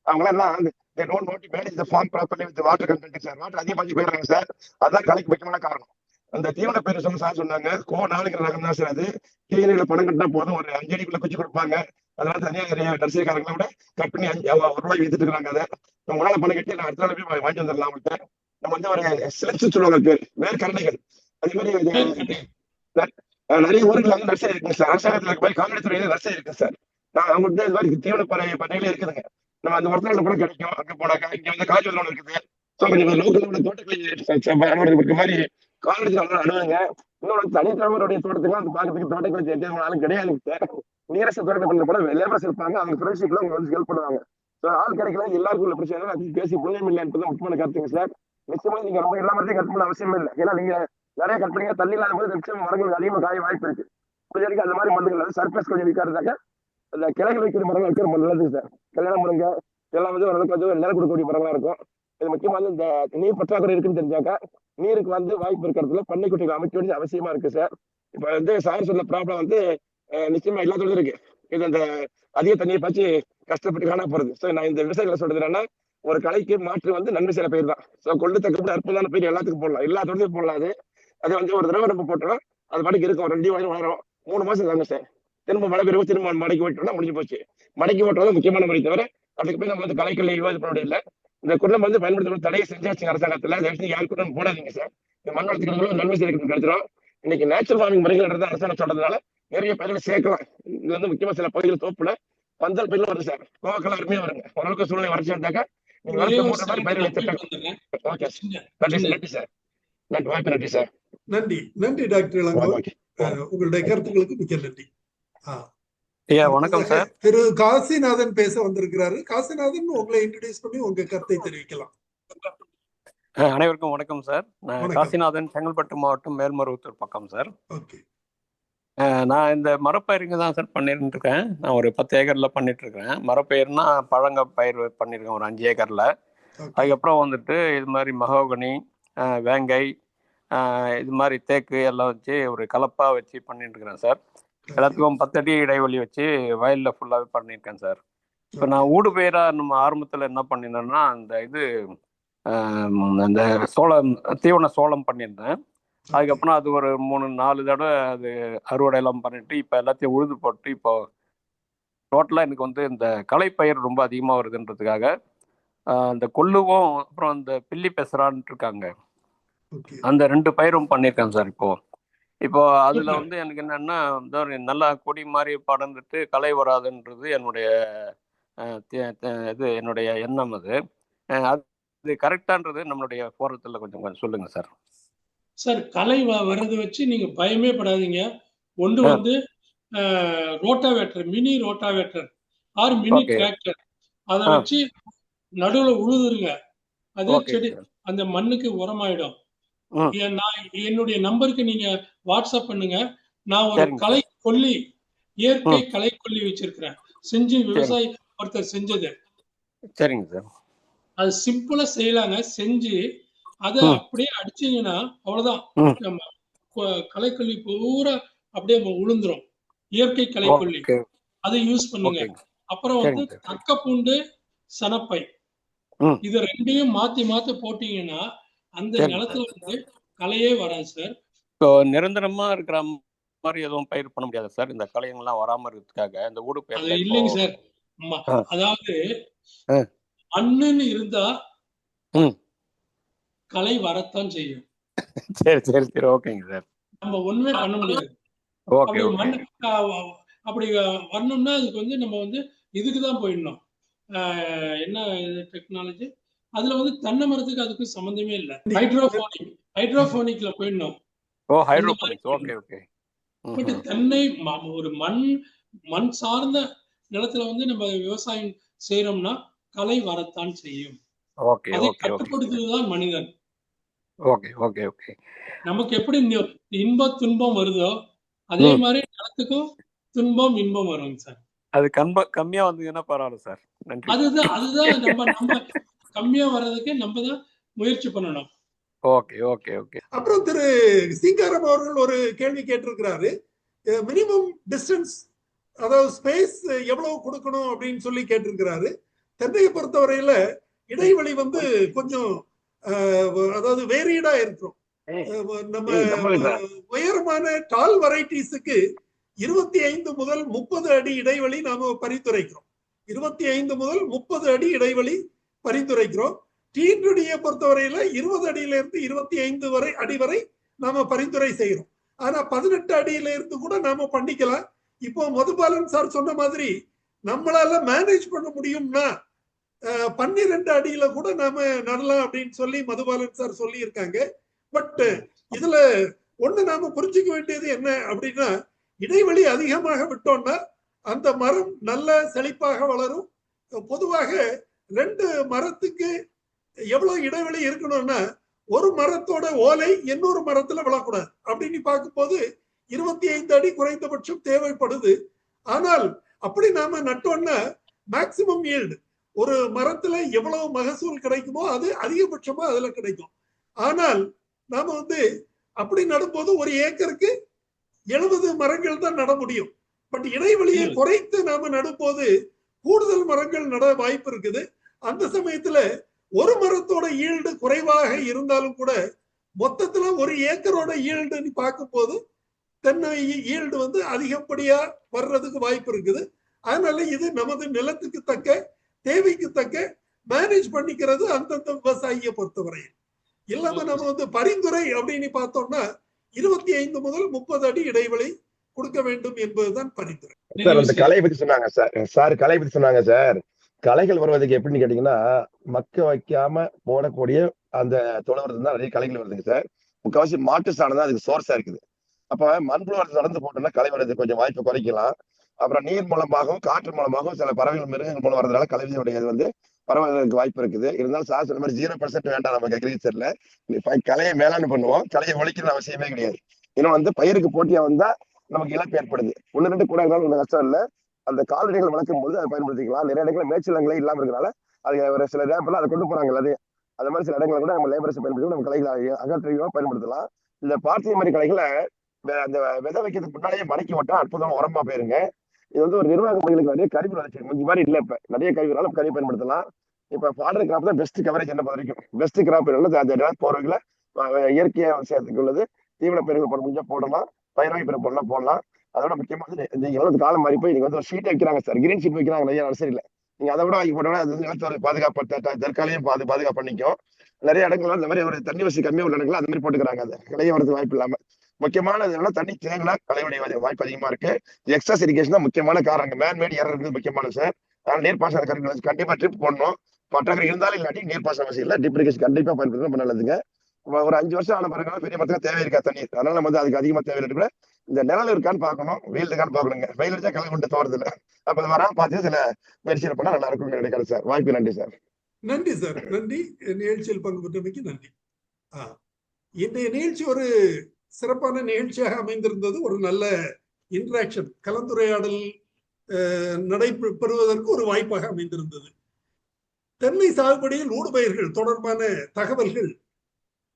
அவங்களாம் வாட்டர் கண்டென்ட் சார், வாட்டர் அதிகமாகி போயிடுறாங்க சார். அதான் கலைக்கு முக்கியமான காரணம். அந்த தீவன பேர் சார் சொன்னாங்க, நாளுங்கிற ரகம் தான் சார். அது கீழே பணம் கட்டினா போதும், ஒரு 5 அடிக்குள்ள குச்சி கொடுப்பாங்க. அதனால தனியாக நிறைய நர்சரிக்காரங்களை விட கட் பண்ணி 1 ரூபாய் வித்துட்டு இருக்காங்க. அதை நம்ம உங்களால பணம் கட்டி நான் அடுத்த நாள் போய் வாங்கிட்டு வந்துடலாம். அவங்கள்ட்ட நம்ம வந்து ஒரு சிலச்சு சொல்லுவாங்க பேர் வேர்க்கரணைகள். அதே மாதிரி நிறைய ஊர்கள் வந்து நர்சரி இருக்குங்க சார். அரசாங்கத்தில் இருக்க மாதிரி காங்கிரஸ் துறையில நர்சரி இருக்கு சார். நான் அவங்கள்ட்ட இது மாதிரி தீவன பண்ணைகளே இருக்குதுங்க. நம்ம அந்த ஒருத்தரோட கூட கிடைக்கும். அங்கே போனாக்கா இங்க வந்து காய்ச்சல் ஒன்று இருக்குது. ஸோ கொஞ்சம் லோக்கலோட தோட்டக்கலை இருக்க மாதிரி காலேஜ் அணுகுங்க. இன்னொரு தனித்தலைவருடைய தோட்டத்துக்கு அந்த பார்க்கறதுக்கு தோட்டக்கலை எட்டாலும் கிடையாது சார். நீரச தோட்டத்தை பண்ண கூட லேபர்ஸ் இருப்பாங்க, அவங்க ஃப்ரெண்ட்ஷிப்ல அவங்க வந்து ஹெல்ப் பண்ணுவாங்க. ஸோ ஆள் கிடைக்கல, எல்லாருக்கும் உள்ள பிரச்சனை அது பேசி புரியும் இல்லை என்பது முக்கியமான கருத்துங்க சார். நிச்சயமா நீங்க ரொம்ப எல்லா மரத்தையும் கட் பண்ண அவசியம் இல்லை. ஏன்னா நீங்க நிறைய கட் பண்ணீங்க, தண்ணி இல்லாத போது நிச்சயம் மரங்கள் அதிகமாக காய வாய்ப்பு இருக்கு. வரைக்கும் அந்த மாதிரி மரங்கள் சர்பேஸ் கொஞ்சம் விற்காருந்தாக்க அந்த கிளைகள் வைக்கிற மரங்கள் வைக்கிற நல்லது சார். கல்யாண மரங்க எல்லாம் வந்து ஓரளவுக்கு வந்து நிலம் கொடுக்கக்கூடிய மரங்களா இருக்கும். இது முக்கியமாக இந்த நீர் பற்றாக்குறை இருக்குன்னு தெரிஞ்சாக்கா நீருக்கு வந்து வாய்ப்பு இருக்கிறதுல பண்ணைக்குட்டிகள் அமைக்க வேண்டியது அவசியமா இருக்கு சார். இப்ப வந்து சார் சொன்ன ப்ராப்ளம் வந்து நிச்சயமா எல்லாத்தோட இருக்கு. இது அந்த அதிக தண்ணியை பாய்ச்சி கஷ்டப்பட்டு காண போறது. ஸோ நான் இந்த விவசாயிகளை சொல்றது என்னன்னா, ஒரு கலைக்கு மாற்று வந்து நன்மை செய்யற பயிர் தான். ஸோ கொள்ளு தக்கப்பட்டு அற்புதமான பயிர் எல்லாத்துக்கும் போடலாம், எல்லா தோட்டத்தையும் போடலாம். அது வந்து ஒரு தடவை நம்ம போட்டோம்னா அது பாட்டுக்கு இருக்கும், 2 வாரம் வளரும், 3 மாசம் தாங்க சார். திரும்ப மழை பெருகும், திரும்ப மடக்கி ஓட்டோம்னா முடிஞ்சு போச்சு. மடக்கி ஓட்டுறது முக்கியமான முறை தவிர அதுக்கு போய் நம்ம வந்து கலைக்கல்ல இது பண்ண முடியல. இந்த குடும்பம் வந்து பயன்படுத்த தடையை செஞ்சாச்சு அரசாங்கத்துல. யார் குடும்பம் போடாதீங்க சார். இந்த மண் வளர்த்துக்கிறவங்களும் நன்மை செய்யறது கிடைச்சிடும். இன்னைக்கு நேச்சுரல் ஃபார்மிங் முறைகள் அரசாங்கம் சொல்றதுனால நிறைய பயிர்கள் சேர்க்கலாம். இது வந்து முக்கியமா சில பகுதிகள் தோப்புல பந்தல் பயிர்களும் வருது சார். கோவக்கெல்லாம் அருமையா வருங்க. ஓரளவுக்கு சூழ்நிலை வறட்சி இருந்தாக்கா நீங்க ஒரே வளர்க்க ஒரு மூட்ட மாதிரி second பயிர்களை நான் போயிட்டு திட்டம். வந்துடுறேன். Okay sir. சின்ன நன்றி சின்ன நன்றி சார். நன்றி வாய்ப்பு நன்றி சார். நன்றி நன்றி டாக்டர் இளங்கோ. ஓகே உங்களுடைய கருத்துக்களுக்கு மிக்க நன்றி. ஐயா வணக்கம் சார். திரு காசிநாதன் பேச வந்திருக்கிறாரு. காசிநாதன் உங்களை இன்ட்ரோடியூஸ் பண்ணி உங்க கருத்தை தெரிவிக்கலாம். அனைவருக்கும் வணக்கம் சார். நான் வணக்கம். காசிநாதன், செங்கல்பட்டு மாவட்டம் மேல்மருவத்தூர் பக்கம் சார். ஓகே. நான் இந்த மரப்பயிருங்க தான் சார் பண்ணிட்டு இருக்கேன். நான் ஒரு 10 ஏக்கர்ல பண்ணிட்டு இருக்கேன். மரப்பயிர்னா பழங்க பயிர் பண்ணியிருக்கேன் ஒரு 5 ஏக்கர்ல. ஓகே. அதுக்கப்புறம் வந்துட்டு இது மாதிரி மகோகனி, வேங்கை, இது மாதிரி தேக்கு எல்லாம் வச்சு ஒரு கலப்பா வச்சு பண்ணிட்டு இருக்கிறேன் சார். எல்லாத்துக்கும் 10 அடி இடைவெளி வச்சு வயல்ல ஃபுல்லாவே பண்ணியிருக்கேன் சார். இப்போ நான் ஊடு பயிரா நம்ம ஆரம்பத்துல என்ன பண்ணியிருந்தேன்னா அந்த இது அந்த சோளம், தீவன சோளம் பண்ணியிருந்தேன். அதுக்கப்புறம் அது ஒரு 3-4 தடவை அது அறுவடை எல்லாம் பண்ணிட்டு இப்போ எல்லாத்தையும் உழுது போட்டு இப்போ டோட்டலாக எனக்கு வந்து இந்த களைப்பயிர் ரொம்ப அதிகமாக வருதுன்றதுக்காக அந்த கொள்ளுவும் அப்புறம் அந்த பில்லி பெசரான்னு இருக்காங்க, ஓகே. அந்த 2 பயிரும் பண்ணியிருக்கேன் சார். இப்போ அதில் வந்து எனக்கு என்னன்னா நல்லா கொடி மாதிரி படர்ந்துட்டு களை வராதுன்றது என்னுடைய இது என்னுடைய எண்ணம். அது கரெக்டான்றது நம்மளுடைய போராட்டத்தில் கொஞ்சம் சொல்லுங்க சார். சார், களை வர்றதை வச்சு நீங்க பயமே படாதீங்க. ஒன்று வந்து rotavator, mini rotavator or mini okay tractor, அதை வச்சு நடுவுல உழுதுருங்க. அது ஓகே செடி சார். அந்த மண்ணுக்கு உரமாயிடும். ம் நான் என்னுடைய நம்பருக்கு நீங்க வாட்ஸ்அப் பண்ணுங்க. நான் ஒரு சரிங்க களை சார். கொல்லி, இயற்கை ம் களை கொல்லி வச்சிருக்கிறேன். செஞ்சு சரி விவசாயி ஒருத்தர் செஞ்சது. சரிங்க சார். அது சிம்பிளா செய்யலாங்க. செஞ்சு அதை ம் அப்படியே அடிச்சீங்கன்னா அவ்வளவுதான். ம் நம்ம களைக்கொல்லி பூரா அப்படியே உளுந்துரும். இயற்கை களைக்கொல்லி, ஓகே அதை யூஸ் பண்ணுங்க. ஓகேங்க அப்புறம் வந்து சரிங்க சார். தக்க பூண்டு, சனப்பை, ம் இது 2யும் மாத்தி மாத்தி போட்டீங்கன்னா அந்த சரிங்க நிலத்துல சார். வந்து களையே வராது சார். இப்போ நிரந்தரமா இருக்கிற மாதிரி எதுவும் பயிர் பண்ண முடியாது சார், இந்த களையெல்லாம் வராம இருக்கிறதுக்காக இந்த ஊடு அது பயிர்ல இப்போ? இல்லைங்க சார். ஆ அதாவது ஆ மண்ணுன்னு இருந்தா ம் களை வரத்தான் செய்யும். சரி சரி சரி ஓகேங்க சார். நம்ம ஒண்ணுமே பண்ண முடியாது. ஓகே அப்படி ஓகே மண் அப்படி வரணும்னா அதுக்கு வந்து நம்ம வந்து இதுக்கு தான் போயிடணும். என்ன டெக்னாலஜி, அதுல வந்து தென்னை மரத்துக்கு அதுக்கு சம்பந்தமே இல்லை. ஹைட்ரோபோனிக்ல போயிடணும். ஓ அந்த மாதிரி ஹைட்ரோபோனிக்ஸ். ஓகே போயிடணும். ஓகே. பட் தென்னை ஒரு மண் சார்ந்த நிலத்துல வந்து நம்ம விவசாயம் செய்யறோம்னா களை வரத்தான் செய்யும். ஓகே அதை ஓகே ஓகே கட்டுப்படுத்துவதுதான் மனிதன். Okay okay okay. நமக்கு எப்படி இன்ப துன்பம் வருதோ அதே ம் மாதிரி நிலத்துக்கும் துன்பம் இன்பம் வருங்க சார். அது கம்மியா வந்ததுன்னா பரவாயில்ல சார். நன்றி. அதுதான் நம்ம கம்மியா வர்றதுக்கு நம்ம தான் முயற்சி பண்ணணும். Okay okay okay. அப்புறம் திரு சிங்காரம் அவர்கள் ஒரு கேள்வி கேட்டிருக்கிறாரு. மினிமம் டிஸ்டன்ஸ், அதாவது ஸ்பேஸ் எவ்வளவு கொடுக்கணும் அப்படின்னு சொல்லி கேட்டிருக்கிறாரு. தென்னையை பொறுத்தவரையில இடைவெளி வந்து கொஞ்சம் அதாவது வேரியடா இருக்கும். நம்ம உயரமான டால் வெரைட்டிஸுக்கு 25 முதல் 30 அடி இடைவெளி நாம பரிந்துரைக்கிறோம். 25 முதல் 30 அடி இடைவெளி பரிந்துரைக்கிறோம். டீன்டியை பொறுத்தவரையில 20 அடியில இருந்து 25 அடி வரை நாம பரிந்துரை செய்யறோம். ஆனா 18 அடியில இருந்து கூட நாம பண்ணிக்கலாம். இப்போ மதுபாலன் சார் சொன்ன மாதிரி நம்மளால மேனேஜ் பண்ண முடியும்னா 12 அடியில கூட நாம நடலாம் அப்படின்னு சொல்லி மதுபாலன் சார் சொல்லி இருக்காங்க. பட் இதுல ஒண்ணு நாம புரிஞ்சுக்க வேண்டியது என்ன அப்படின்னா, இடைவெளி அதிகமாக விட்டோம்னா அந்த மரம் நல்ல செழிப்பாக வளரும். பொதுவாக 2 மரத்துக்கு எவ்வளவு இடைவெளி இருக்கணும்னா, ஒரு மரத்தோட ஓலை இன்னொரு மரத்துல விழக்கூடாது அப்படின்னு பார்க்கும்போது 25 அடி குறைந்தபட்சம் தேவைப்படுது. ஆனால் அப்படி நாம நட்டோம்னா மேக்சிமம் ஈல்டு, ஒரு மரத்துல எவ்வளவு மகசூல் கிடைக்குமோ அது அதிகபட்சமா அதுல கிடைக்கும். ஆனால் நாம வந்து அப்படி நடும்போது ஒரு ஏக்கருக்கு 70 மரங்கள் தான் நட முடியும். பட் இடைவெளியை குறைத்து நாம நடும்போது கூடுதல் மரங்கள் நட வாய்ப்பு இருக்குது. அந்த சமயத்துல ஒரு மரத்தோட ஈல்டு குறைவாக இருந்தாலும் கூட மொத்தத்துல ஒரு ஏக்கரோட ஈல்டுன்னு பார்க்கும்போது தென்னை ஈல்டு வந்து அதிகப்படியா வர்றதுக்கு வாய்ப்பு இருக்குது. அதனால இது நமது நிலத்துக்கு தக்க, தேவைக்கு தக்க மேனேஜ் பண்ணிக்கிறது அந்தந்த விவசாயியை பொறுத்தவரை. இல்லாம நம்ம வந்து பரிந்துரை அப்படின்னு பார்த்தோம்னா 25 முதல் 30 அடி இடைவெளி கொடுக்க வேண்டும் என்பதுதான் பரிந்துரை. சார் அந்த கலையை பத்தி சொன்னாங்க சார் கலை பத்தி சொன்னாங்க சார். கலைகள் வருவதுக்கு எப்படின்னு கேட்டீங்கன்னா, மக்க வைக்காம போடக்கூடிய அந்த தொழுவுறது தான் நிறைய கலைகள் வருதுங்க சார். முக்கால்வாசி மாட்டு சாணம் தான் அதுக்கு சோர்ஸா இருக்குது. அப்ப மண்புழு உரத்தை நடந்து போட்டோம்னா களை வர்றதுக்கு கொஞ்சம் வாய்ப்பு குறைக்கலாம். அப்புறம் நீர் மூலமாகவும் காற்று மூலமாகவும் சில பறவைகள் மிருகங்கள் மூலம் வரதுனால கலையுடையது வந்து பரவாயில்லைக்கு வாய்ப்பு இருக்குது. இருந்தாலும் சார் சொன்ன மாதிரி 0% வேண்டாம் நமக்கு அக்ரிகல்ச்சர்ல. கலையை மேலாண்மை பண்ணுவோம், கலையை ஒழிக்கணும் அவசியமே கிடையாது. இன்னும் வந்து பயிருக்கு போட்டியா வந்தா நமக்கு இழப்பு ஏற்படுது. 1-2 கூட இருந்தாலும் ஒன்றும் கஷ்டம் இல்லை. அந்த கால்நடைகள் வளர்க்கும் போது அதை பயன்படுத்திக்கலாம். நிறைய இடங்களில் மேய்ச்சலங்களே இல்லாம இருக்கிறனால அது ஒரு சில நேரத்தில் அதை கொண்டு போறாங்க. அது மாதிரி சில இடங்களை கூட நம்ம லேபர்ஸ் பயன்படுத்தி நம்ம கலைகளை அகற்றியோ பயன்படுத்தலாம். இந்த பார்த்திய மாதிரி கலைகளை அந்த விதை வைக்கிறதுக்கு முன்னாடியே மடக்கி விட்டா அற்புதமா உரமா போயிருங்க. இது வந்து ஒரு நிர்வாக முறைகளுக்கு நிறைய கருவி வளர்ச்சி இந்த மாதிரி இல்லை. இப்ப நிறைய கருவினாலும் கருவி பயன்படுத்தலாம். இப்ப ஃபாடர் கிராப் தான் பெஸ்ட் கவரேஜ் என்ன வரைக்கும். பெஸ்ட் கிராப் நல்லது அந்த போறவர்களை இயற்கையா விஷயத்துக்கு உள்ளது. தீவன பயிர்கள் போட முடிஞ்சா போடலாம், பயிராகி பிற போடலாம். அதோட முக்கியமா இந்த எவ்வளவு காலம் மாறி போய் நீங்க வந்து ஒரு ஷீட் வைக்கிறாங்க சார், கிரீன் ஷீட் வைக்கிறாங்க நிறைய நர்சரியில. நீங்க அதை விட வாங்கி போட்டோம்னா அது நிலத்தோட பாதுகாப்பு தற்காலிகம் பாதுகாப்பு பண்ணிக்கும். நிறைய இடங்கள்ல இந்த மாதிரி ஒரு தண்ணி வசதி கம்மியா உள்ள இடங்கள் அந்த மாதிரி போட்டுக்கிறாங்க. அது கலைய வரது வாய்ப்பு இல்லாம முக்கியமான தண்ணி தேங்கினா கலையுடைய வாய்ப்பு அதிகமா இருக்கு. எக்ஸஸ் இரிகேஷன் தான் முக்கியமான காரணம். மேன்மேட் ஏர் இருக்குது முக்கியமான சார். அதனால நீர்ப்பாசன கருவிகள் கண்டிப்பா ட்ரிப் போடணும். பற்றாக்குறை இருந்தாலும் இல்லாட்டி நீர்ப்பாசன அவசியம் இல்லை. ட்ரிப் இரிகேஷன் கண்டிப்பா பயன்படுத்தணும், நல்லதுங்க. ஒரு 5 வருஷம் ஆன பிறகு பெரிய மரத்துக்கு தேவை இருக்கா தண்ணீர். அதனால நம்ம வந்து அதுக்கு அதிகமா தேவை கூட இந்த நிழல் இருக்கான்னு பார்க்கணும், வெயில் இருக்கான்னு பார்க்கணுங்க. வெயில் அடிச்சா கலை கொண்டு தோறது இல்லை. அப்ப அது வராம பார்த்து சில முயற்சிகள் பண்ணா நல்லா இருக்கும்னு நினைக்கிறேன் சார். வாய்ப்பு நன்றி சார். நன்றி சார், நன்றி. நிகழ்ச்சியில் பங்கு பெற்றமைக்கு நன்றி. இன்றைய நிகழ்ச்சி ஒரு சிறப்பான நிகழ்ச்சியாக அமைந்திருந்தது. ஒரு நல்ல இன்டராக்ஷன், கலந்துரையாடல் நடைபெறுவதற்கு ஒரு வாய்ப்பாக அமைந்திருந்தது. தென்னை சாகுபடியில் ஊடுபயிர்கள் தொடர்பான தகவல்கள்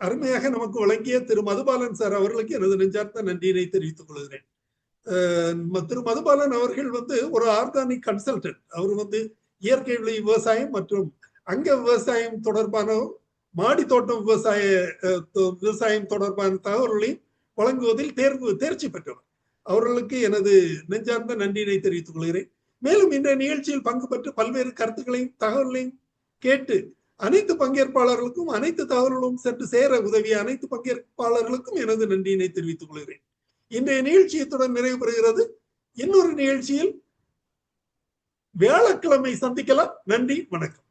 அருமையாக நமக்கு வழங்கிய திரு மதுபாலன் சார் அவர்களுக்கு எனது நெஞ்சார்த்த நன்றியினை தெரிவித்துக் கொள்கிறேன். திரு மதுபாலன் அவர்கள் வந்து ஒரு ஆர்கானிக் கன்சல்டன்ட். அவர் வந்து இயற்கை விளை விவசாயம் மற்றும் அங்க விவசாயம் தொடர்பான மாடி தோட்டம் விவசாயம் தொடர்பான தகவல்களையும் வழங்குவதில் தேர்ச்சி பெற்றவர். அவர்களுக்கு எனது நெஞ்சார்ந்த நன்றியினை தெரிவித்துக் கொள்கிறேன். மேலும் இந்த நிகழ்ச்சியில் பங்கு பெற்று பல்வேறு கருத்துக்களையும் தகவல்களையும் கேட்டு அனைத்து பங்கேற்பாளர்களுக்கும் அனைத்து தகவல்களும் சென்று சேர உதவிய அனைத்து பங்கேற்பாளர்களுக்கும் எனது நன்றியினை தெரிவித்துக் கொள்கிறேன். இன்றைய நிகழ்ச்சியத்துடன் நிறைவு பெறுகிறது. இன்னொரு நிகழ்ச்சியில் வியாழக்கிழமை சந்திக்கலாம். நன்றி, வணக்கம்.